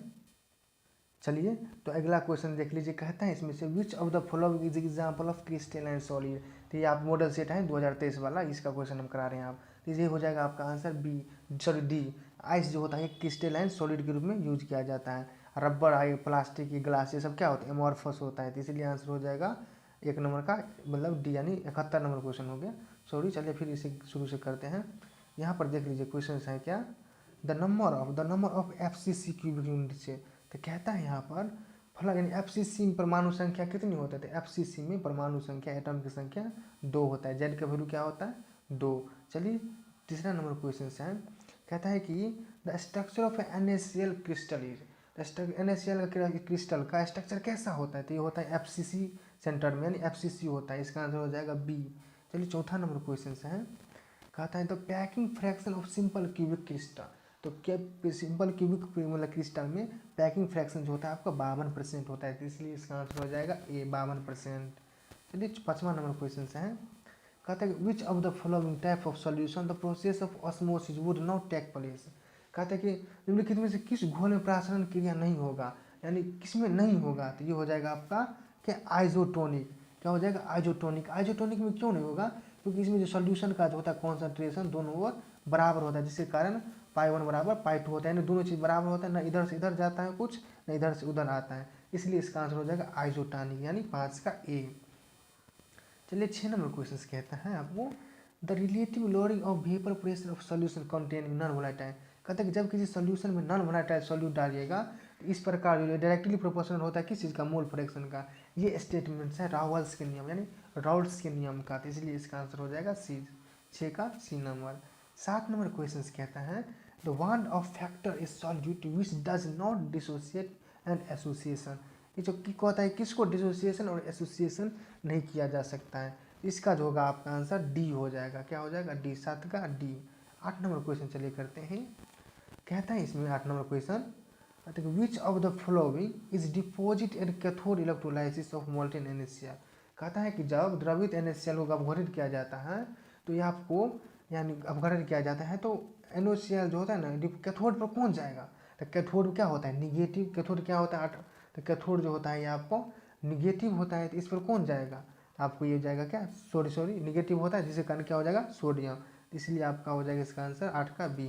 चलिए तो अगला क्वेश्चन देख लीजिए। कहता है इसमें से विच of the following is example of crystalline solid. तो ये आप मॉडल सेट है 2023 वाला, इसका क्वेश्चन हम करा रहे हैं आप। तो ये हो जाएगा आपका answer B, sorry D. Ice जो होता है क्रिस्टलाइन सॉलिड के रूप में यूज किया जाता है। रबर आई, प्लास्टिक की ग्लास, ये सब क्या होता है, एमॉर्फस होता है। तो इसलिए आंसर हो जाएगा 1 नंबर का, मतलब डी, यानी 71 नंबर क्वेश्चन हो गया। सॉरी, चलिए फिर इसे शुरू से करते हैं। यहाँ पर देख लीजिए क्वेश्चन है क्या, the number of FCC cubic unit से। तो कहता है यहाँ पर फला, यानी FCC में परमाणु संख्या कितनी होता है। तो FCC में परमाणु संख्या, एटम की संख्या 2 होता है। जेड का वैल्यू क्या होता है, 2। चलिए तीसरा नंबर क्वेश्चन है। कहता है कि the structure of NaCl crystal is. NaCl का क्रिस्टल का स्ट्रक्चर कैसा होता है। तो ये होता है FCC सेंटर में, यानी FCC होता है। इसका आंसर हो जाएगा बी। चलिए चौथा नंबर क्वेश्चन है। कहता है तो packing fraction of simple cubic crystal. तो क्या सिंपल क्यूबिक मतलब क्रिस्टल में पैकिंग फ्रैक्शन जो होता है आपका 52% होता है। तो इसलिए इसका आंसर हो जाएगा ए, 52%। चलिए 5वां नंबर क्वेश्चन है। कहता है which of the following type of solution the process of osmosis would not take place. कहता है कि निम्नलिखित में से किस घोल में प्रासरण क्रिया नहीं होगा, यानी किसमें नहीं होगा। तो ये हो जाएगा आपका क्या, आइजोटोनिक। क्या हो जाएगा, आइजोटोनिक। आइजोटोनिक में क्यों नहीं होगा, क्योंकि इसमें जो सॉल्यूशन का जो होता है कॉन्सेंट्रेशन दोनों ओर बराबर होता है, जिसके कारण π1 बराबर π2 होता है, यानी दोनों चीज़ बराबर होता है, ना इधर से इधर जाता है कुछ, ना इधर से उधर आता है। इसलिए इसका आंसर हो जाएगा आइजोटोनिक, यानी 5 का ए। चलिए 6 नंबर क्वेश्चन कहता है आपको the relative lowering of vapour pressure of solution containing non volatile. कहता है कि जब किसी सॉल्यूशन में नॉन वोलेटाइल सॉल्यूट डालिएगा तो इस प्रकार जो डायरेक्टली प्रोपोर्शनल होता है किस चीज़ का, मोल फ्रैक्शन का। ये स्टेटमेंट्स है रावल्स के नियम, यानी राउल्स के नियम का। तो इसलिए इसका आंसर हो जाएगा सी, 6 का सी नंबर। 7 नंबर क्वेश्चन कहता है the one of factor is solute which does not dissociate and association. ये जो क्या होता है, किसको डिसोसिएशन और एसोसिएशन नहीं किया जा सकता है। इसका जो होगा आपका आंसर डी हो जाएगा। क्या हो जाएगा, डी, 7 का डी। 8 नंबर क्वेश्चन चलिए करते हैं। कहता है इसमें 8 number question, which of the following is deposit and cathode electrolysis of molten NaCl। कहता है कि जब द्रवित NaCl को अपघटित किया जाता है तो ये आपको, यानी अपघटित किया जाता है तो NaCl जो होता है ना, कैथोड पर कौन जाएगा। तो कैथोड क्या होता है, निगेटिव। कैथोड क्या होता है, तो कैथोड जो होता है ये आपको निगेटिव होता है। तो इस पर कौन जाएगा, आपको ये जाएगा क्या, सॉरी निगेटिव होता है, जिसके कारण क्या हो जाएगा, सोडियम। इसलिए आपका हो जाएगा इसका आंसर 8 का बी।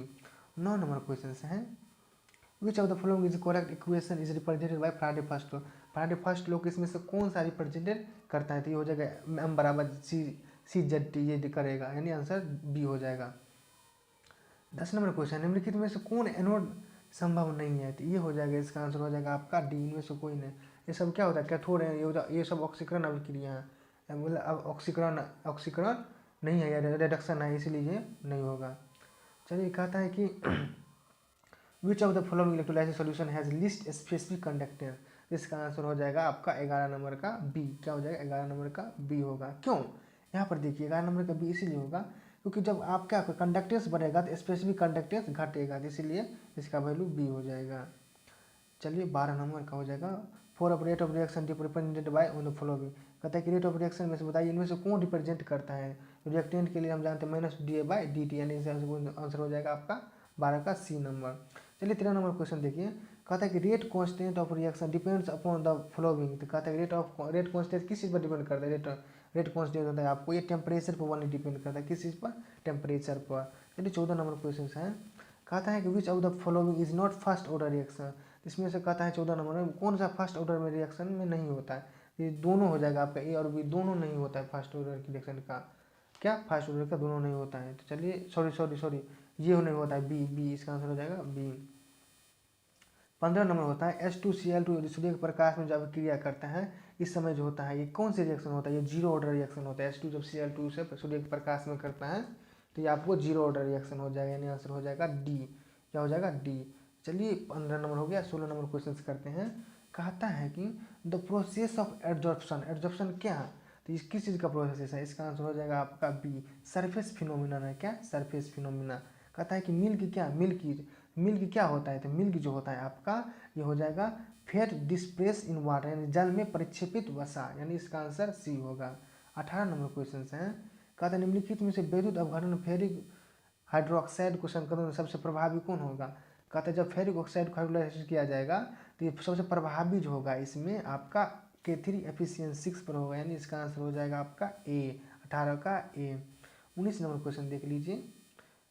9 नंबर क्वेश्चन है। Which of the following is correct equation is represented by Faraday first law. Faraday first law इसमें से कौन सा रिप्रेजेंटेड करता है। तो ये हो जाएगा M बराबर CZT, ये करेगा, यानी आंसर बी हो जाएगा। 10 नंबर क्वेश्चन, निम्नलिखित में से कौन एनोड संभव नहीं है। तो ये हो जाएगा, इसका आंसर हो जाएगा आपका डी, इनमें से कोई नहीं। ये सब क्या होता है, कैथोड है, ये सब ऑक्सीकरण अभिक्रिया है, मतलब अब ऑक्सीकरण नहीं है, या रिडक्शन है, इसलिए ये नहीं होगा। चलिए कहता है कि which of the following electrolysis solution has list specific conductance. इसका आंसर हो जाएगा आपका 11 नंबर का बी। क्या हो जाएगा? 11 नंबर का बी होगा। क्यों? यहाँ पर देखिए 11 नंबर का बी इसीलिए होगा क्योंकि जब आप क्या कंडक्टेंस बढ़ेगा तो स्पेसिफिक कंडक्टेंस घटेगा, तो इसीलिए इसका वैल्यू बी हो जाएगा। चलिए 12 नंबर का हो जाएगा for of rate of reaction represented by on the following. कहता है कि रेट ऑफ रिएक्शन में से बताइए इनमें से कौन रिप्रेजेंट करता है। रिएक्टेंट के लिए हम जानते हैं minus D A by D T, यानी आंसर हो जाएगा आपका 12 का सी नंबर। चलिए 13 नंबर क्वेश्चन देखिए। कहता है कि rate constant of reaction depends upon the following. तो कहता है रेट कांस्टेंट किस चीज़ पर डिपेंड करता है? रेट कांस्टेंट होता है आपको ये टेम्परेचर पर वन डिपेंड करता है। किस चीज़ पर? टेम्परेचर पर। चलिए 14 नंबर क्वेश्चन है। कहता है कि which of the following is not first order reaction. इसमें से कहता है 14 नंबर में कौन सा फर्स्ट ऑर्डर में रिएक्शन में नहीं होता है। ये दोनों हो जाएगा आपका, ए और बी दोनों नहीं होता है फर्स्ट ऑर्डर की रिएक्शन का। क्या? फर्स्ट ऑर्डर का दोनों नहीं होता है। तो चलिए सॉरी ये नहीं होता है, बी इसका आंसर हो जाएगा बी। 15 नंबर होता है H2Cl2 सूर्य के प्रकाश में जब क्रिया करता है इस समय जो होता है ये कौन सी रिएक्शन होता है? ये जीरो ऑर्डर रिएक्शन होता है। H2 जब Cl2 से सूर्य के प्रकाश में करता है तो ये आपको जीरो ऑर्डर रिएक्शन हो जाएगा, यानी आंसर हो जाएगा डी। क्या हो जाएगा? डी। चलिए 15 नंबर हो गया। 16 नंबर क्वेश्चन करते हैं। कहता है कि द प्रोसेस ऑफ एड्जॉर्प्शन क्या है? तो इस किस चीज़ का प्रोसेस है? इसका आंसर हो जाएगा आपका बी, सरफेस फिनोमिना है। क्या? Surface phenomena. कहता है कि मिल्क क्या होता है? तो मिल्क जो होता है आपका ये हो जाएगा फेट डिस्प्रेस इन वाटर, यानी जल में परिक्षेपित वसा, यानी इसका आंसर सी होगा। 18 नंबर क्वेश्चन है। कहता है निम्नलिखित में से विद्युत अपघटन फेरिक हाइड्रोक्साइड को संकलन सबसे प्रभावी कौन होगा? कहता है जब फेरिक ऑक्साइड को हाइड्रोलाइज किया जाएगा तो ये सबसे प्रभावी जो होगा इसमें आपका K3 पर होगा, यानी इसका आंसर हो जाएगा आपका ए, 18 का ए। 19 नंबर क्वेश्चन देख लीजिए।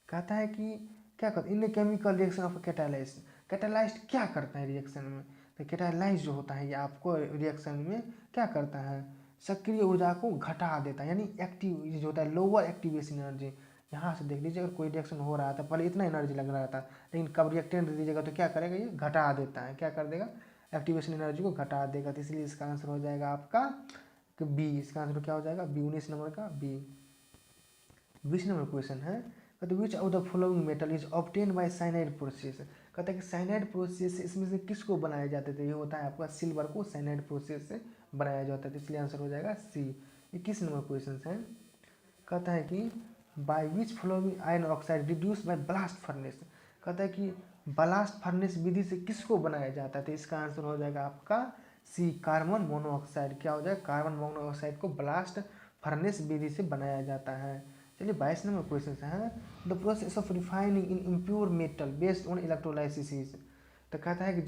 कहता है कि क्या करता है इन chemical reaction of catalyse. Catalyse क्या करता है रिएक्शन में? तो कैटालाइज जो होता है ये आपको रिएक्शन में क्या करता है? सक्रिय ऊर्जा को घटा देता है, यानी एक्टिव जो होता है लोअर एक्टिवेशन एनर्जी। यहाँ से देख लीजिए अगर कोई रिएक्शन हो रहा था पहले इतना एनर्जी लग रहा था, लेकिन कब रिएक्टेंट दे दीजिएगा तो क्या करेगा? ये घटा देता है। क्या कर देगा? एक्टिवेशन एनर्जी को घटा देगा। तो इसलिए इसका आंसर हो जाएगा आपका बी। इसका आंसर क्या हो जाएगा? बी। 19 नंबर का बी। 20 नंबर क्वेश्चन है। कहते विच of the following metal is obtain bye cyanide process. कहता है कि साइनाइड प्रोसेस से इसमें से किसको बनाया जाता है? ये होता है आपका सिल्वर को साइनाइड प्रोसेस से बनाया जाता है, तो इसलिए आंसर हो जाएगा सी। 21 नंबर क्वेश्चन है। कहता है कि by which following iron oxide reduce by blast furnace. कहता है कि ब्लास्ट फर्नेस विधि से किसको बनाया जाता है? तो इसका आंसर हो जाएगा आपका सी, कार्बन मोनोऑक्साइड। क्या हो जाएगा? कार्बन मोनोऑक्साइड को ब्लास्ट फर्नेस विधि से बनाया जाता है। चलिए 22 नंबर क्वेश्चन है। The process of refining in impure metal based on electrolysis. तो कहता है कि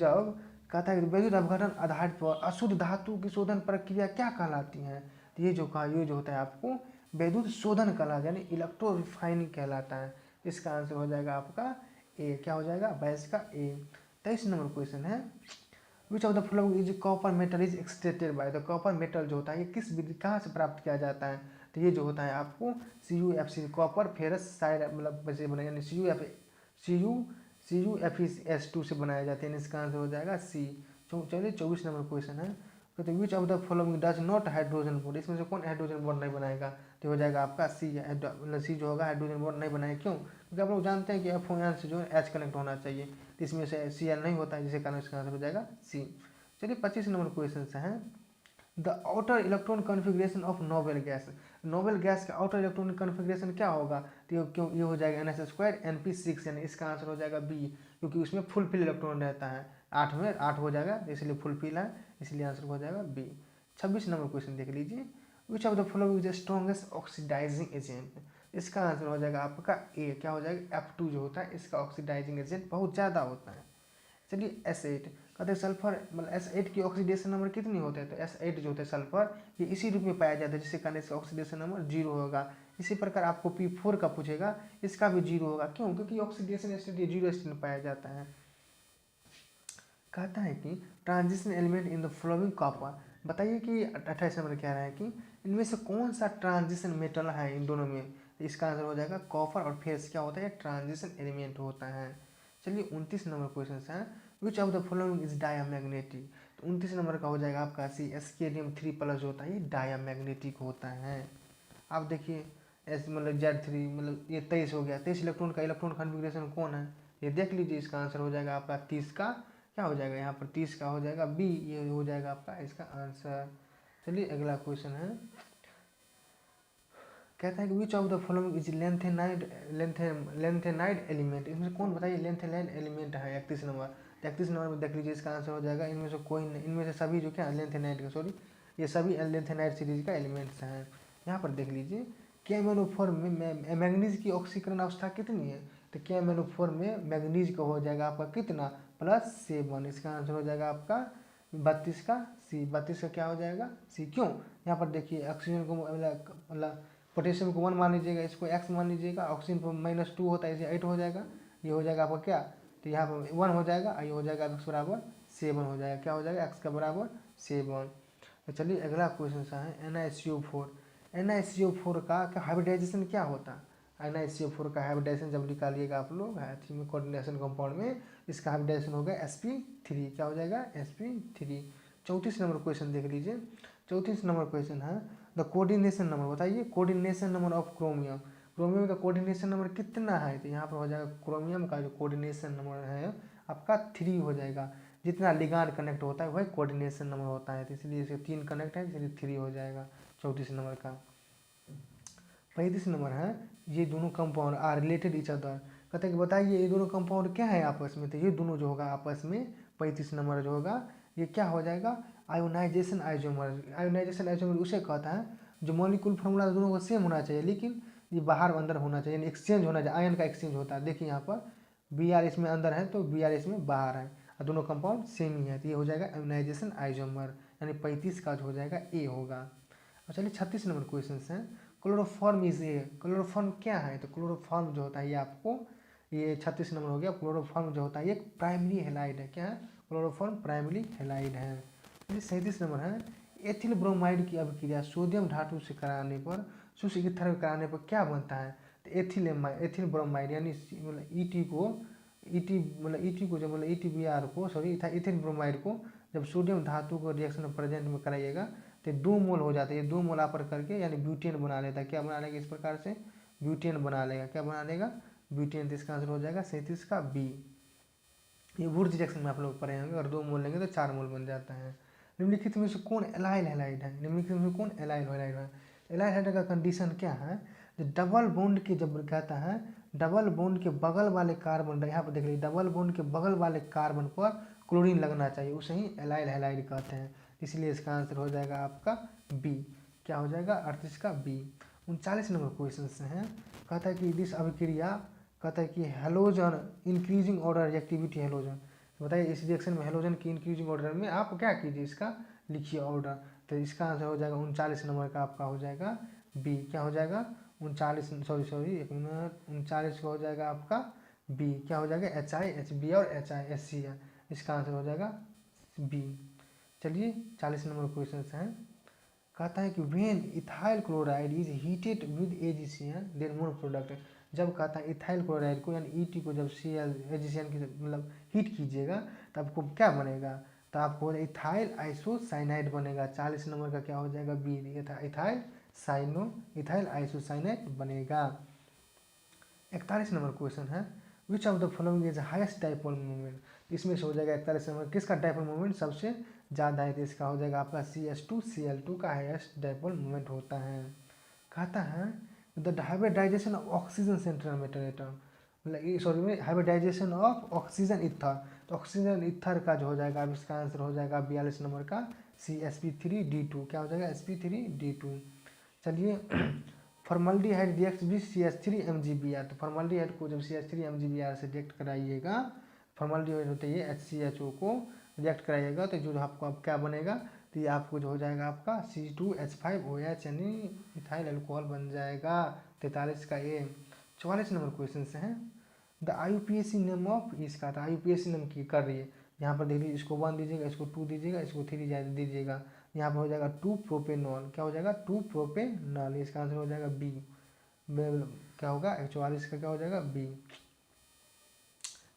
विद्युत अपघटन आधारित पर अशुद्ध धातु की शोधन प्रक्रिया क्या कहलाती है? तो ये जो होता है आपको विद्युत शोधन कहलाता है, यानी इलेक्ट्रो रिफाइनिंग कहलाता है। इसका आंसर हो जाएगा आपका ए। क्या हो जाएगा? 22 का ए। 23 नंबर क्वेश्चन है। Which of the following is copper metal is extracted bye. तो कॉपर मेटल जो होता है ये किस विधि कहाँ से प्राप्त किया जाता है? तो ये जो होता है आपको CuFC कॉपर फेरस साइड मतलब वैसे बनाया, यानी CuFeS2 से बनाया जाता है। इसका आंसर हो जाएगा सी। चलिए 24 नंबर क्वेश्चन है। कहते विच of the following does not hydrogen bond. इसमें से कौन हाइड्रोजन बॉन्ड नहीं बनाएगा? तो हो जाएगा आपका सी। सी जो होगा हाइड्रोजन बॉन्ड नहीं बनाएगा। क्यों? क्योंकि आप लोग जानते हैं कि FON से जो है H कनेक्ट होना चाहिए, तो इसमें से Cl नहीं होता है, जिसके कारण इसका आंसर हो जाएगा सी। चलिए 25 नंबर क्वेश्चन से हैं। The outer electron configuration of noble gas. Noble gas का आउटर इलेक्ट्रॉनिक कॉन्फ़िगरेशन क्या होगा? तो ये हो जाएगा NS2 Np6, यानी इसका आंसर हो जाएगा बी, क्योंकि उसमें फुलफिल इलेक्ट्रॉन रहता है। 8 में 8 हो जाएगा, इसलिए फुलफिल है, इसलिए आंसर हो जाएगा बी। 26 नंबर क्वेश्चन देख लीजिए। Which of the following is the strongest oxidising agent. इसका आंसर हो जाएगा आपका ए। क्या हो जाएगा? F2 जो होता है इसका ऑक्सीडाइजिंग एजेंट बहुत ज़्यादा होता है। चलिए S8 कहते हैं सल्फर मतलब S8 की ऑक्सीडेशन नंबर कितनी होते हैं? तो S8 जो होता है सल्फर ये इसी रूप में पाया जाता है जिससे कारण इसका ऑक्सीडेशन नंबर 0 होगा। इसी प्रकार आपको P4 का पूछेगा, इसका भी 0 होगा। क्यों? क्योंकि ऑक्सीडेशन स्टेट ये 0 स्टेट में पाया जाता है। कहता है कि transition element in the flowing copper. बताइए कि 28 नंबर कह रहा है कि इनमें से कौन सा ट्रांजिशन मेटल है इन दोनों में? तो इसका आंसर हो जाएगा कॉपर और फेस क्या होता है? ट्रांजिशन एलिमेंट होता है। चलिए 29 नंबर क्वेश्चन है। Which of the following is diamagnetic. तो 29 नंबर का हो जाएगा आपका सी। SkDm3+ जो होता है ये डायामैग्नेटिक होता है। आप देखिए एस मतलब Z3 मतलब ये 23 हो गया। 23 इलेक्ट्रॉन का इलेक्ट्रॉन कॉन्फ़िगरेशन कौन है, ये देख लीजिए। इसका आंसर हो जाएगा आपका 30 का क्या हो जाएगा, यहाँ पर 30 का हो जाएगा बी, ये हो जाएगा आपका इसका आंसर। चलिए अगला क्वेश्चन है, कहता है कि which of the following is lanthanide element, इसमें से कौन बताइए लेंथेनाइड एलिमेंट है। 31 नंबर, 31 नंबर में देख लीजिए इसका आंसर हो जाएगा इनमें से कोई नहीं, इनमें से सभी जो क्या लेंथेनाइड का सॉरी ये सभी लेंथेनाइड सीरीज का एलिमेंट्स हैं। यहाँ पर देख लीजिए कैमेनोफॉर्म में मैग्नीज की ऑक्सीकरण अवस्था कितनी है, तो कैमेनोफॉर्म में मैग्नीज का हो जाएगा आपका कितना +7, इसका आंसर हो जाएगा आपका 32 का सी, 32 का क्या हो जाएगा सी। क्यों, यहाँ पर देखिए ऑक्सीजन को मतलब पोटेशियम को 1 मान लीजिएगा, इसको x मान लीजिएगा, ऑक्सीजन पर -2 होता है इसे 8 हो जाएगा, ये हो जाएगा आपका क्या, तो यहाँ पर 1 हो जाएगा, ये हो जाएगा x बराबर 7 हो जाएगा, क्या हो जाएगा x का बराबर 7। तो चलिए अगला क्वेश्चन है NiCO4, NiCO4 का हाइब्रिडाइजेशन क्या होता है। NiCO4 का हाइब्रिडाइजेशन जब निकालिएगा आप लोग में कोऑर्डिनेशन कंपाउंड में, इसका हाइब्रिडाइजेशन होगा sp3, क्या हो जाएगा sp3। 34 नंबर क्वेश्चन देख लीजिए, 34 नंबर क्वेश्चन है द कोऑर्डिनेशन नंबर, बताइए coordination number of chromium, chromium का कोऑर्डिनेशन नंबर कितना है, तो यहाँ पर हो जाएगा क्रोमियम का जो कोऑर्डिनेशन नंबर है आपका 3 हो जाएगा। जितना लिगांड कनेक्ट होता है वही कोऑर्डिनेशन नंबर होता है, तो इसलिए इसे 3 कनेक्ट है इसलिए 3 हो जाएगा 34 नंबर का। 35 नंबर है ये दोनों compound are related each other, कहते हैं कि बताइए ये दोनों कंपाउंड क्या है आपस में, तो ये दोनों जो होगा आपस में 35 नंबर जो होगा ये क्या हो जाएगा आयोनाइजेशन आइसोमर। आयोनाइजेशन आइसोमर उसे कहता है जो मॉलिक्यूल फार्मूला दोनों का सेम होना चाहिए लेकिन ये बाहर अंदर होना चाहिए, यानी एक्सचेंज होना चाहिए, आयन का एक्सचेंज होता है। देखिए यहाँ पर Br इसमें अंदर है तो Br इसमें बाहर है और दोनों कंपाउंड सेम ही है, तो ये हो जाएगा आयोनाइजेशन आइसोमर, यानी 35 का जो हो जाएगा ए होगा। और चलिए 36 नंबर क्वेश्चन है क्लोरोफॉर्म इज ए, क्लोरोफॉर्म क्या है, तो क्लोरोफॉर्म जो होता है ये आपको ये 36 नंबर हो गया। क्लोरोफॉर्म जो होता है ये प्राइमरी हेलाइड है, क्या है क्लोरोफॉर्म प्राइमरी हेलाइड है। 37 नंबर है एथिल ब्रोमाइड की अभिक्रिया सोडियम धातु से कराने पर शुष्क ईथर कराने पर क्या बनता है, तो एथिल ब्रोमाइड यानी मतलब ईटी को जब मतलब ETBr को सॉरी इथिल ब्रोमाइड को जब सोडियम धातु को रिएक्शन प्रेजेंट में कराइएगा तो 2 मोल हो जाता है, ये 2 मोल अपर करके यानी ब्यूटेन बना लेता है। क्या बना लेगा इस प्रकार से ब्यूटेन बना लेगा, क्या बना लेगा ब्यूटेन, तो इसका आंसर हो जाएगा 37 का बी। ये वुर्ज रिएक्शन में आप लोग पढ़े होंगे, अगर 2 मोल लेंगे तो 4 मोल बन जाता है। निम्नलिखित में से कौन एलाइल हैलाइड है, निम्नलिखित में कौन एलाइल हैलाइड है। एलाइल हैलाइड का कंडीशन क्या है, जो डबल बॉन्ड के जब कहता है डबल बॉन्ड के बगल वाले कार्बन, यहाँ पर देख लीजिए डबल बॉन्ड के बगल वाले कार्बन पर क्लोरीन लगना चाहिए, उसे ही एलाइल हैलाइड कहते हैं, इसलिए इसका आंसर हो जाएगा आपका बी, क्या हो जाएगा 38 का बी। 39 नंबर क्वेश्चन से हैं, कहता है कि दिस अभिक्रिया कहता है कि halogen increasing order reactivity halogen, बताइए इस रिएक्शन में हेलोजन की इंक्रीजिंग ऑर्डर में आप क्या कीजिए इसका लिखिए ऑर्डर, तो इसका आंसर हो जाएगा 39 नंबर का आपका हो जाएगा बी, क्या हो जाएगा 39 सॉरी एक मिनट 39 का हो जाएगा आपका बी, क्या हो जाएगा HI HB और HI SC है, इसका आंसर हो जाएगा बी। चलिए 40 नंबर क्वेश्चन है, कहता है कि when ethyl chloride is heated with AgCN then more product, जब कहता है इथाइल क्लोराइड को यानी ET को जब AgCN की मतलब हीट कीजिएगा तो आपको क्या बनेगा, तो आपको इथाइल आइसोसाइनाइड बनेगा। 40 नंबर का क्या हो जाएगा बी, इथाइल आइसोसाइनाइड बनेगा। 41 नंबर क्वेश्चन है which of the following is highest dipole moment, इसमें से हो जाएगा 41 नंबर किसका डाइपोल मोमेंट सबसे ज़्यादा है, तो इसका हो जाएगा आपका CH2Cl2 का हाईएस्ट डाइपोल मोमेंट होता है। कहता है the hybridization of oxygen central metal atom, मतलब sorry hybridization of oxygen ether, तो ऑक्सीजन इथर का जो हो जाएगा अब इसका आंसर हो जाएगा 42 नंबर का sp3d2, क्या हो जाएगा sp3d2। चलिए फॉर्मल्डिहाइड रिएक्ट विद CH3MgBr, तो फॉर्मल्डिहाइड को जब CH3MgBr से रिएक्ट कराइएगा, फॉर्मल्डिहाइड होते ही HCHO को रिएक्ट कराइएगा तो जो आपको अब क्या बनेगा, तो ये आपको जो हो जाएगा आपका C2H5OH यानी इथाइल अल्कोहल बन जाएगा। 43 का ए। 44 नंबर क्वेश्चन से हैं द IUPAC नेम ऑफ इसका, तो IUPAC नेम की कर रही है, यहाँ पर देख लीजिए इसको 1 दीजिएगा, इसको 2 दीजिएगा, इसको 3 दीजिएगा, यहाँ पर हो जाएगा 2 प्रोपेनॉल, क्या हो जाएगा 2 प्रोपेनॉल, इसका आंसर हो जाएगा बी, क्या होगा 44 का क्या हो जाएगा बी।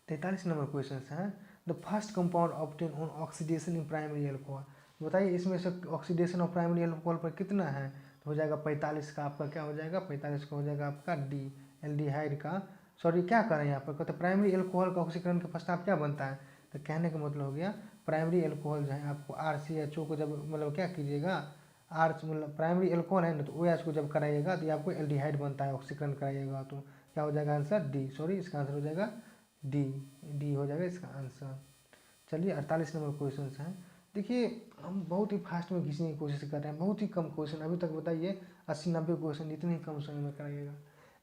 43 नंबर क्वेश्चन है the first compound obtain on oxidation in primary alcohol, बताइए इसमें से ऑक्सीडेशन ऑफ प्राइमरी अल्कोहल पर कितना है, तो हो जाएगा 45 का आपका क्या हो जाएगा, 45 का हो जाएगा आपका डी। एल्डिहाइड का सॉरी क्या करें यहाँ पर कहते प्राइमरी एल्कोहल का ऑक्सीकरण के पश्चात क्या बनता है, तो कहने का मतलब हो गया प्राइमरी एल्कोहल जो है आपको RCHO को जब मतलब क्या कीजिएगा, आर मतलब प्राइमरी एल्कोहल है ना, तो OH को जब कराइएगा तो ये आपको एल्डिहाइड बनता है, ऑक्सीकरण कराइएगा तो क्या हो जाएगा आंसर डी। सॉरी इसका आंसर हो जाएगा डी, डी हो जाएगा इसका आंसर। चलिए 48 नंबर क्वेश्चन है। देखिए हम बहुत ही फास्ट में खींचने की कोशिश कर रहे हैं, बहुत ही कम क्वेश्चन अभी तक बताइए 80-90 क्वेश्चन इतने ही कम समय में कराइएगा,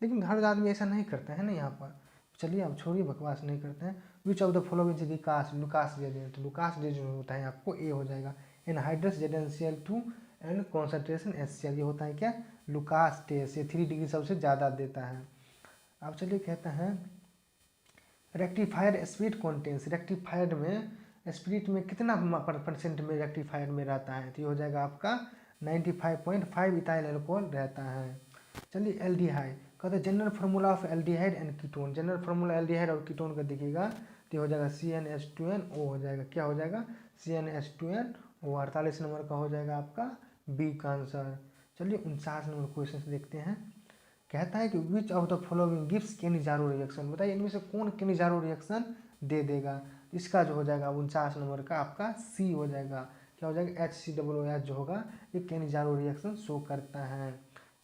लेकिन हर आदमी ऐसा नहीं करता है ना यहाँ पर। चलिए अब छोड़िए बकवास नहीं करते हैं। Which of the following is Lucas, Lucas reagent, तो लुकास जेडेंट होता है आपको ए हो जाएगा। एनहाइड्रस जेडेंशियल 2 एंड कॉन्सेंट्रेशन HCl, ये होता है क्या लुकास टेस्ट, ये 3 डिग्री सबसे ज़्यादा देता है। अब चलिए कहते हैं रेक्टिफायर स्पिरिट कॉन्टेंस, रेक्टिफायर में स्पिरिट में कितना परसेंट में रेक्टिफायर में रहता है, तो ये हो जाएगा आपका 95.5 इथाइल अल्कोहल रहता है। चलिए एल्डिहाइड कहते हैं general formula of aldehyde and ketone, general formula aldehyde और कीटोन का देखिएगा तो हो जाएगा CnH2nO हो जाएगा, क्या हो जाएगा CnH2nO। 48 नंबर का हो जाएगा आपका बी का आंसर। चलिए 49 नंबर क्वेश्चन देखते हैं। कहता है कि which of the following gives Cannizzaro reaction, बताइए इनमें से कौन केनिजारो रिएक्शन दे देगा, इसका जो हो जाएगा 49 नंबर का आपका सी हो जाएगा, क्या हो जाएगा HCOOH जो होगा ये केनिजारो रिएक्शन शो करता है।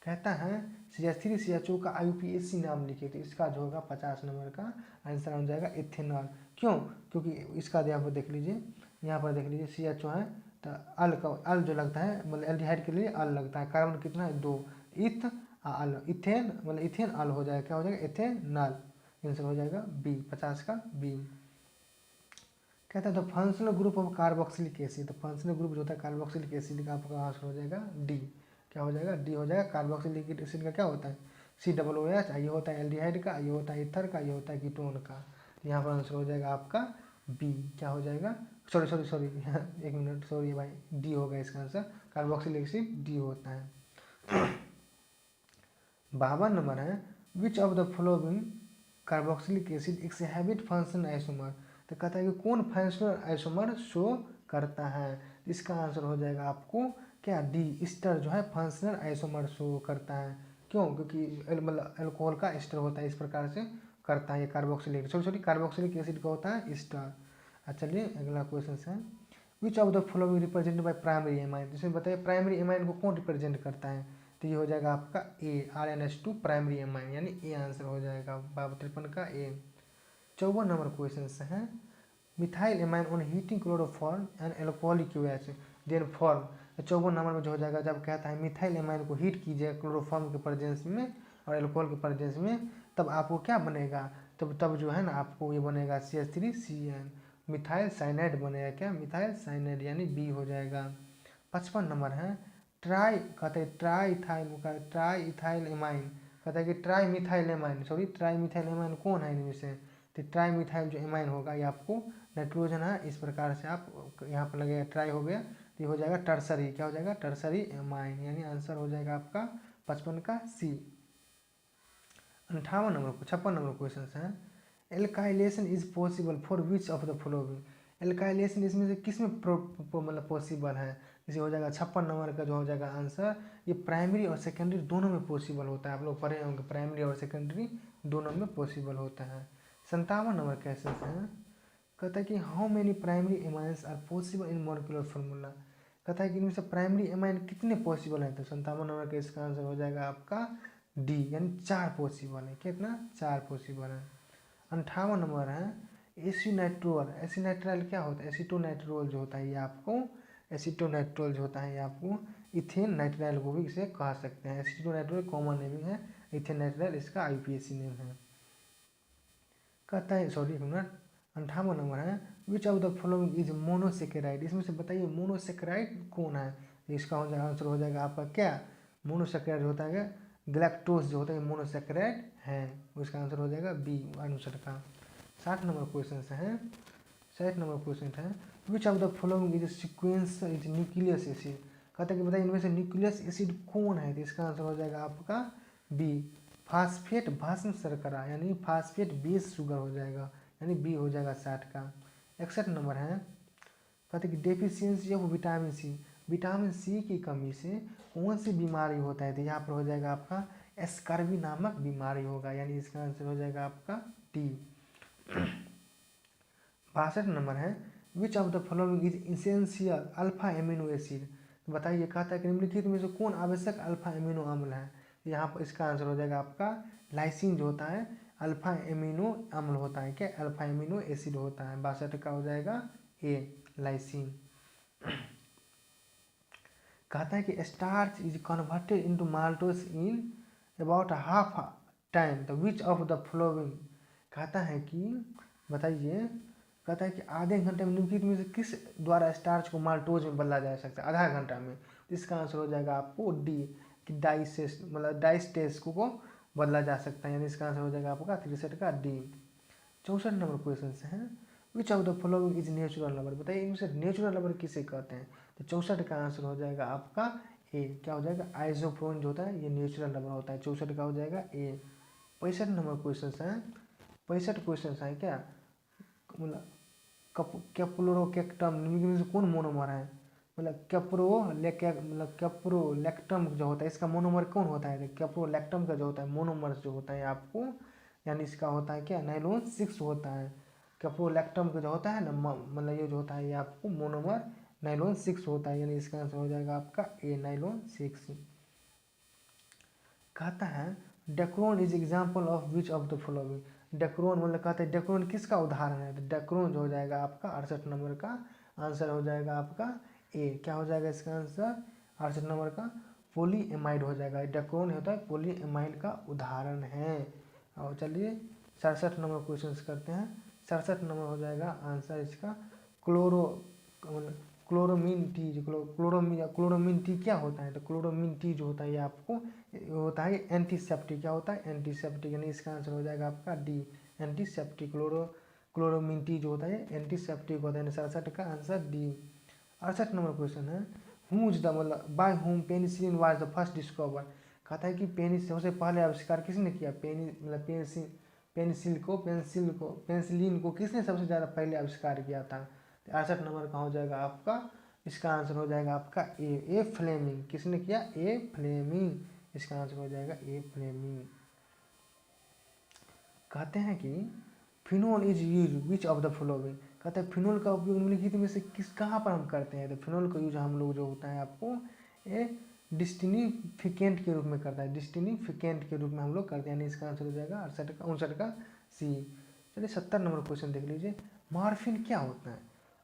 कहता है CH3CHO का IUPAC नाम लिखे, तो इसका जो होगा 50 नंबर का आंसर हो जाएगा इथेनॉल। क्यों, क्योंकि इसका यहाँ पर देख लीजिए, यहाँ पर देख लीजिए CHO है तो अल का अल जो लगता है मतलब एल्डिहाइड के लिए अल लगता है, कार्बन कितना है 2, इथ अल, इथेन मतलब इथेन अल हो जाएगा, क्या हो जाएगा इथेनॉल। आंसर हो जाएगा बी, 50 का बी। कहता है the functional group of carboxylic acid, तो फंक्शनल ग्रुप जो होता है कार्बोक्सिलिक एसिड का आपका आंसर हो जाएगा डी, क्या हो जाएगा डी हो जाएगा। कार्बोक्सिलिक एसिड का क्या होता है COOH, ये होता है एल्डिहाइड का, ये होता है ईथर का, ये होता है कीटोन का। यहाँ पर आंसर हो जाएगा आपका बी, क्या हो जाएगा सॉरी एक मिनट सॉरी भाई, डी होगा इसका आंसर, कार्बोक्सिलिक एसिड डी होता है। 52 नंबर है which of the following carboxylic acid it's habit function isomer, तो कहता है कि कौन फंक्शनल आइसोमर शो करता है, इसका आंसर हो जाएगा आपको क्या डी, ईस्टर जो है फंक्शनल आइसोमर शो करता है। क्यों, क्योंकि मतलब अल्कोहल का ईस्टर होता है, इस प्रकार से करता है ये कार्बोक्सिलिक सॉरी कार्बोक्सिलिक एसिड का होता है ईस्टर। चलिए अगला क्वेश्चन है which of the following represented by primary amine, जिसमें बताइए प्राइमरी एमाइन को कौन रिप्रेजेंट करता है, तो ये हो जाएगा आपका ए RnH2 प्राइमरी एमाइन, यानी ए आंसर हो जाएगा 53 का ए। 54 नंबर क्वेश्चन से है methyl amine on heating chloroform and alcoholic OH then form, 54 number में जो हो जाएगा जब कहता है मिथाइल एमाइन को हीट कीजिए क्लोरोफॉर्म के प्रेजेंस में और एल्कोहल के प्रेजेंस में, तब आपको क्या बनेगा, तब जो है ना आपको ये बनेगा CH3CN मिथाइल साइनाइड बनेगा, क्या मिथाइल साइनाइड, यानी बी हो जाएगा। 55 नंबर है ट्राई कहते हैं ट्राई इथाइल एमाइन, कहता है कि tri methyl amine sorry tri methyl amine कौन है इनमें से, तो ट्राई मिथाइल जो एमाइन होगा ये आपको नाइट्रोजन है, इस प्रकार से आप यहाँ पर लगेगा ट्राई हो गया तो ये हो जाएगा टर्सरी, क्या हो जाएगा टर्सरी एमाइन, यानी आंसर हो जाएगा आपका 55 का सी। 58 नंबर 56 नंबर क्वेश्चन है alkylation is possible for which of the following, alkylation इसमें से किस में मतलब पॉसिबल है, जैसे हो जाएगा 56 नंबर का जो हो जाएगा आंसर, ये प्राइमरी और सेकेंडरी दोनों में पॉसिबल होता है, आप लोग पढ़े होंगे प्राइमरी और सेकेंडरी दोनों में पॉसिबल होता है। 57 नंबर कैसे है कहता है कि how many primary amines are possible in molecular formula, कहता है कि इनमें से प्राइमरी एमाइन कितने पॉसिबल है, तो 57 नंबर का इसका आंसर हो जाएगा आपका डी, यानी 4 पॉसिबल है, कितना 4 पॉसिबल है। 58 नंबर है एसिनाइट्रोल, एसिनाइट्राइल क्या होता है एसीटोनाइट्रोल जो होता है ये आपको एसीटोनाइट्रोल जो होता है ये आपको इथेन नाइट्राइल को भी इसे कह सकते हैं, एसीटोनाइट्रोल कॉमन नेमिंग है, इथेन नाइट्राइल इसका IUPAC नेम है। कहता है सॉरी मिनट 58 नंबर है which of the following is monosaccharide, इसमें से बताइए मोनोसेकेराइड कौन है, इसका हो जाएगा आंसर हो जाएगा आपका क्या मोनोसेकेराइड होता है गैलेक्टोज जो होता है मोनोसेकेराइड है, उसका आंसर हो जाएगा बी अनुसार का। 60 नंबर क्वेश्चन है 60 नंबर क्वेश्चन है which of the following is sequence is nucleus acid, कहते हैं कि बताइए इनमें से न्यूक्लियस एसिड कौन है, तो इसका आंसर हो जाएगा आपका बी फास्फेट भस्म शर्करा, यानी फास्फेट बेस शुगर हो जाएगा, यानी बी हो जाएगा 60 का। 61 नंबर है कहते हैं कि deficiency of vitamin C, vitamin C की कमी से कौन सी बीमारी होता है, तो यहाँ पर हो जाएगा आपका स्कर्वी नामक बीमारी होगा, यानी इसका आंसर हो जाएगा आपका डी। 62 नंबर है, which of the following is essential alpha amino acid. तो बताइए, कहता है कि निम्नलिखित में से कौन आवश्यक अल्फा एमिनो अम्ल है। यहाँ पर इसका आंसर हो जाएगा आपका लाइसिन जो होता है अल्फा एमिनो अम्ल होता है, क्या अल्फा एमिनो एसिड होता है। 62 का हो जाएगा ए लाइसिन। कहता है कि starch is converted into maltose in about half time, the which of the following. कहता है कि बताइए, कहता है कि आधे घंटे में निम्नलिखित में से किस द्वारा स्टार्च को माल्टोज में बदला जा सकता है आधा घंटा में। तो इसका आंसर हो जाएगा आपको डी कि डाइसेस मतलब डाइस्टेस को बदला जा सकता है, यानी इसका आंसर हो जाएगा आपका 63 का डी। 64 नंबर क्वेश्चन है, which of the following is natural rubber. बताइए इनमें से नेचुरल रबर किसे कहते हैं। तो 64 का आंसर हो जाएगा आपका ए, क्या हो जाएगा आइसोप्रोन जो होता है ये नेचुरल रबर होता है। 64 का हो जाएगा ए। 65 नंबर क्वेश्चन है, 65 क्वेश्चन है क्या, मतलब कैप्रोलैक्टम निम्नलिखित में से कौन मोनोमर है। मतलब कैप्रोलैक्टम जो होता है इसका मोनोमर कौन होता है। कैप्रोलैक्टम का जो होता है मोनोमर जो होता है आपको, यानी इसका होता है क्या नाइलॉन 6 होता है। कैप्रोलैक्टम का जो होता है ना, मतलब ये जो होता है ये आपको मोनोमर नाइलॉन 6 होता है, यानी इसका आंसर हो जाएगा आपका ए नाइलॉन 6। कहता है Dacron is example of which of the following. Dacron मतलब कहते हैं डेक्रोन किसका उदाहरण है। तो डेक्रोन जो हो जाएगा आपका 68 नंबर का आंसर हो जाएगा आपका ए, क्या हो जाएगा इसका आंसर 68 नंबर का पोलीएमाइड हो जाएगा। डेक्रोन होता है पोलीएमाइड का उदाहरण है। और चलिए 67 नंबर क्वेश्चन करते हैं। 67 नंबर हो जाएगा आंसर इसका क्लोरोमीन टी। क्लोरोमीन टी क्या होता है। तो क्लोरोमीन टी जो होता है ये आपको होता है एंटीसेप्टिक, क्या होता है एंटीसेप्टिक, यानी इसका आंसर हो जाएगा आपका डी एंटीसेप्टिक। क्लोरोमीन टी जो होता है एंटीसेप्टिक होता है, 67 का आंसर डी। 68 नंबर क्वेश्चन है, हुज द मतलब by whom penicillin was the first discover. कहता है कि सबसे पहले आविष्कार किसने किया। पेनिसिलिन को किसने सबसे ज़्यादा पहले आविष्कार किया था। 68 नंबर का हो जाएगा आपका, इसका आंसर हो जाएगा आपका ए फ्लेमिंग। किसने किया ए फ्लेमिंग, इसका आंसर हो जाएगा ए फ्लेमिंग। कहते हैं कि phenol is use which of the following. कहते हैं फिनोल का उपयोग निम्नलिखित में से कहाँ पर हम करते हैं। तो फिनोल का यूज हम लोग जो होता है आपको ए डिस्टिनिफिकेंट के रूप में करता है, डिस्टिनिफिकेंट के रूप में हम लोग करते हैं, यानी इसका आंसर हो जाएगा 59 का सी। चलिए 70 नंबर क्वेश्चन देख लीजिए, मॉर्फिन क्या होता है।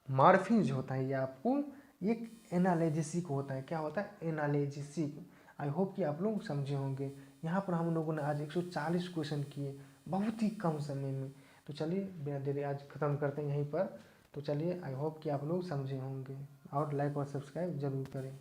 मॉर्फिन जो होता है ये आपको एक एनाल्जेसिक होता है, क्या होता है एनाल्जेसिक। आई होप कि आप लोग समझे होंगे। यहाँ पर हम लोगों ने आज 140 क्वेश्चन किए बहुत ही कम समय में। तो चलिए बिना देरी आज ख़त्म करते हैं यहीं पर। तो चलिए आई होप कि आप लोग समझे होंगे और लाइक और सब्सक्राइब जरूर करें।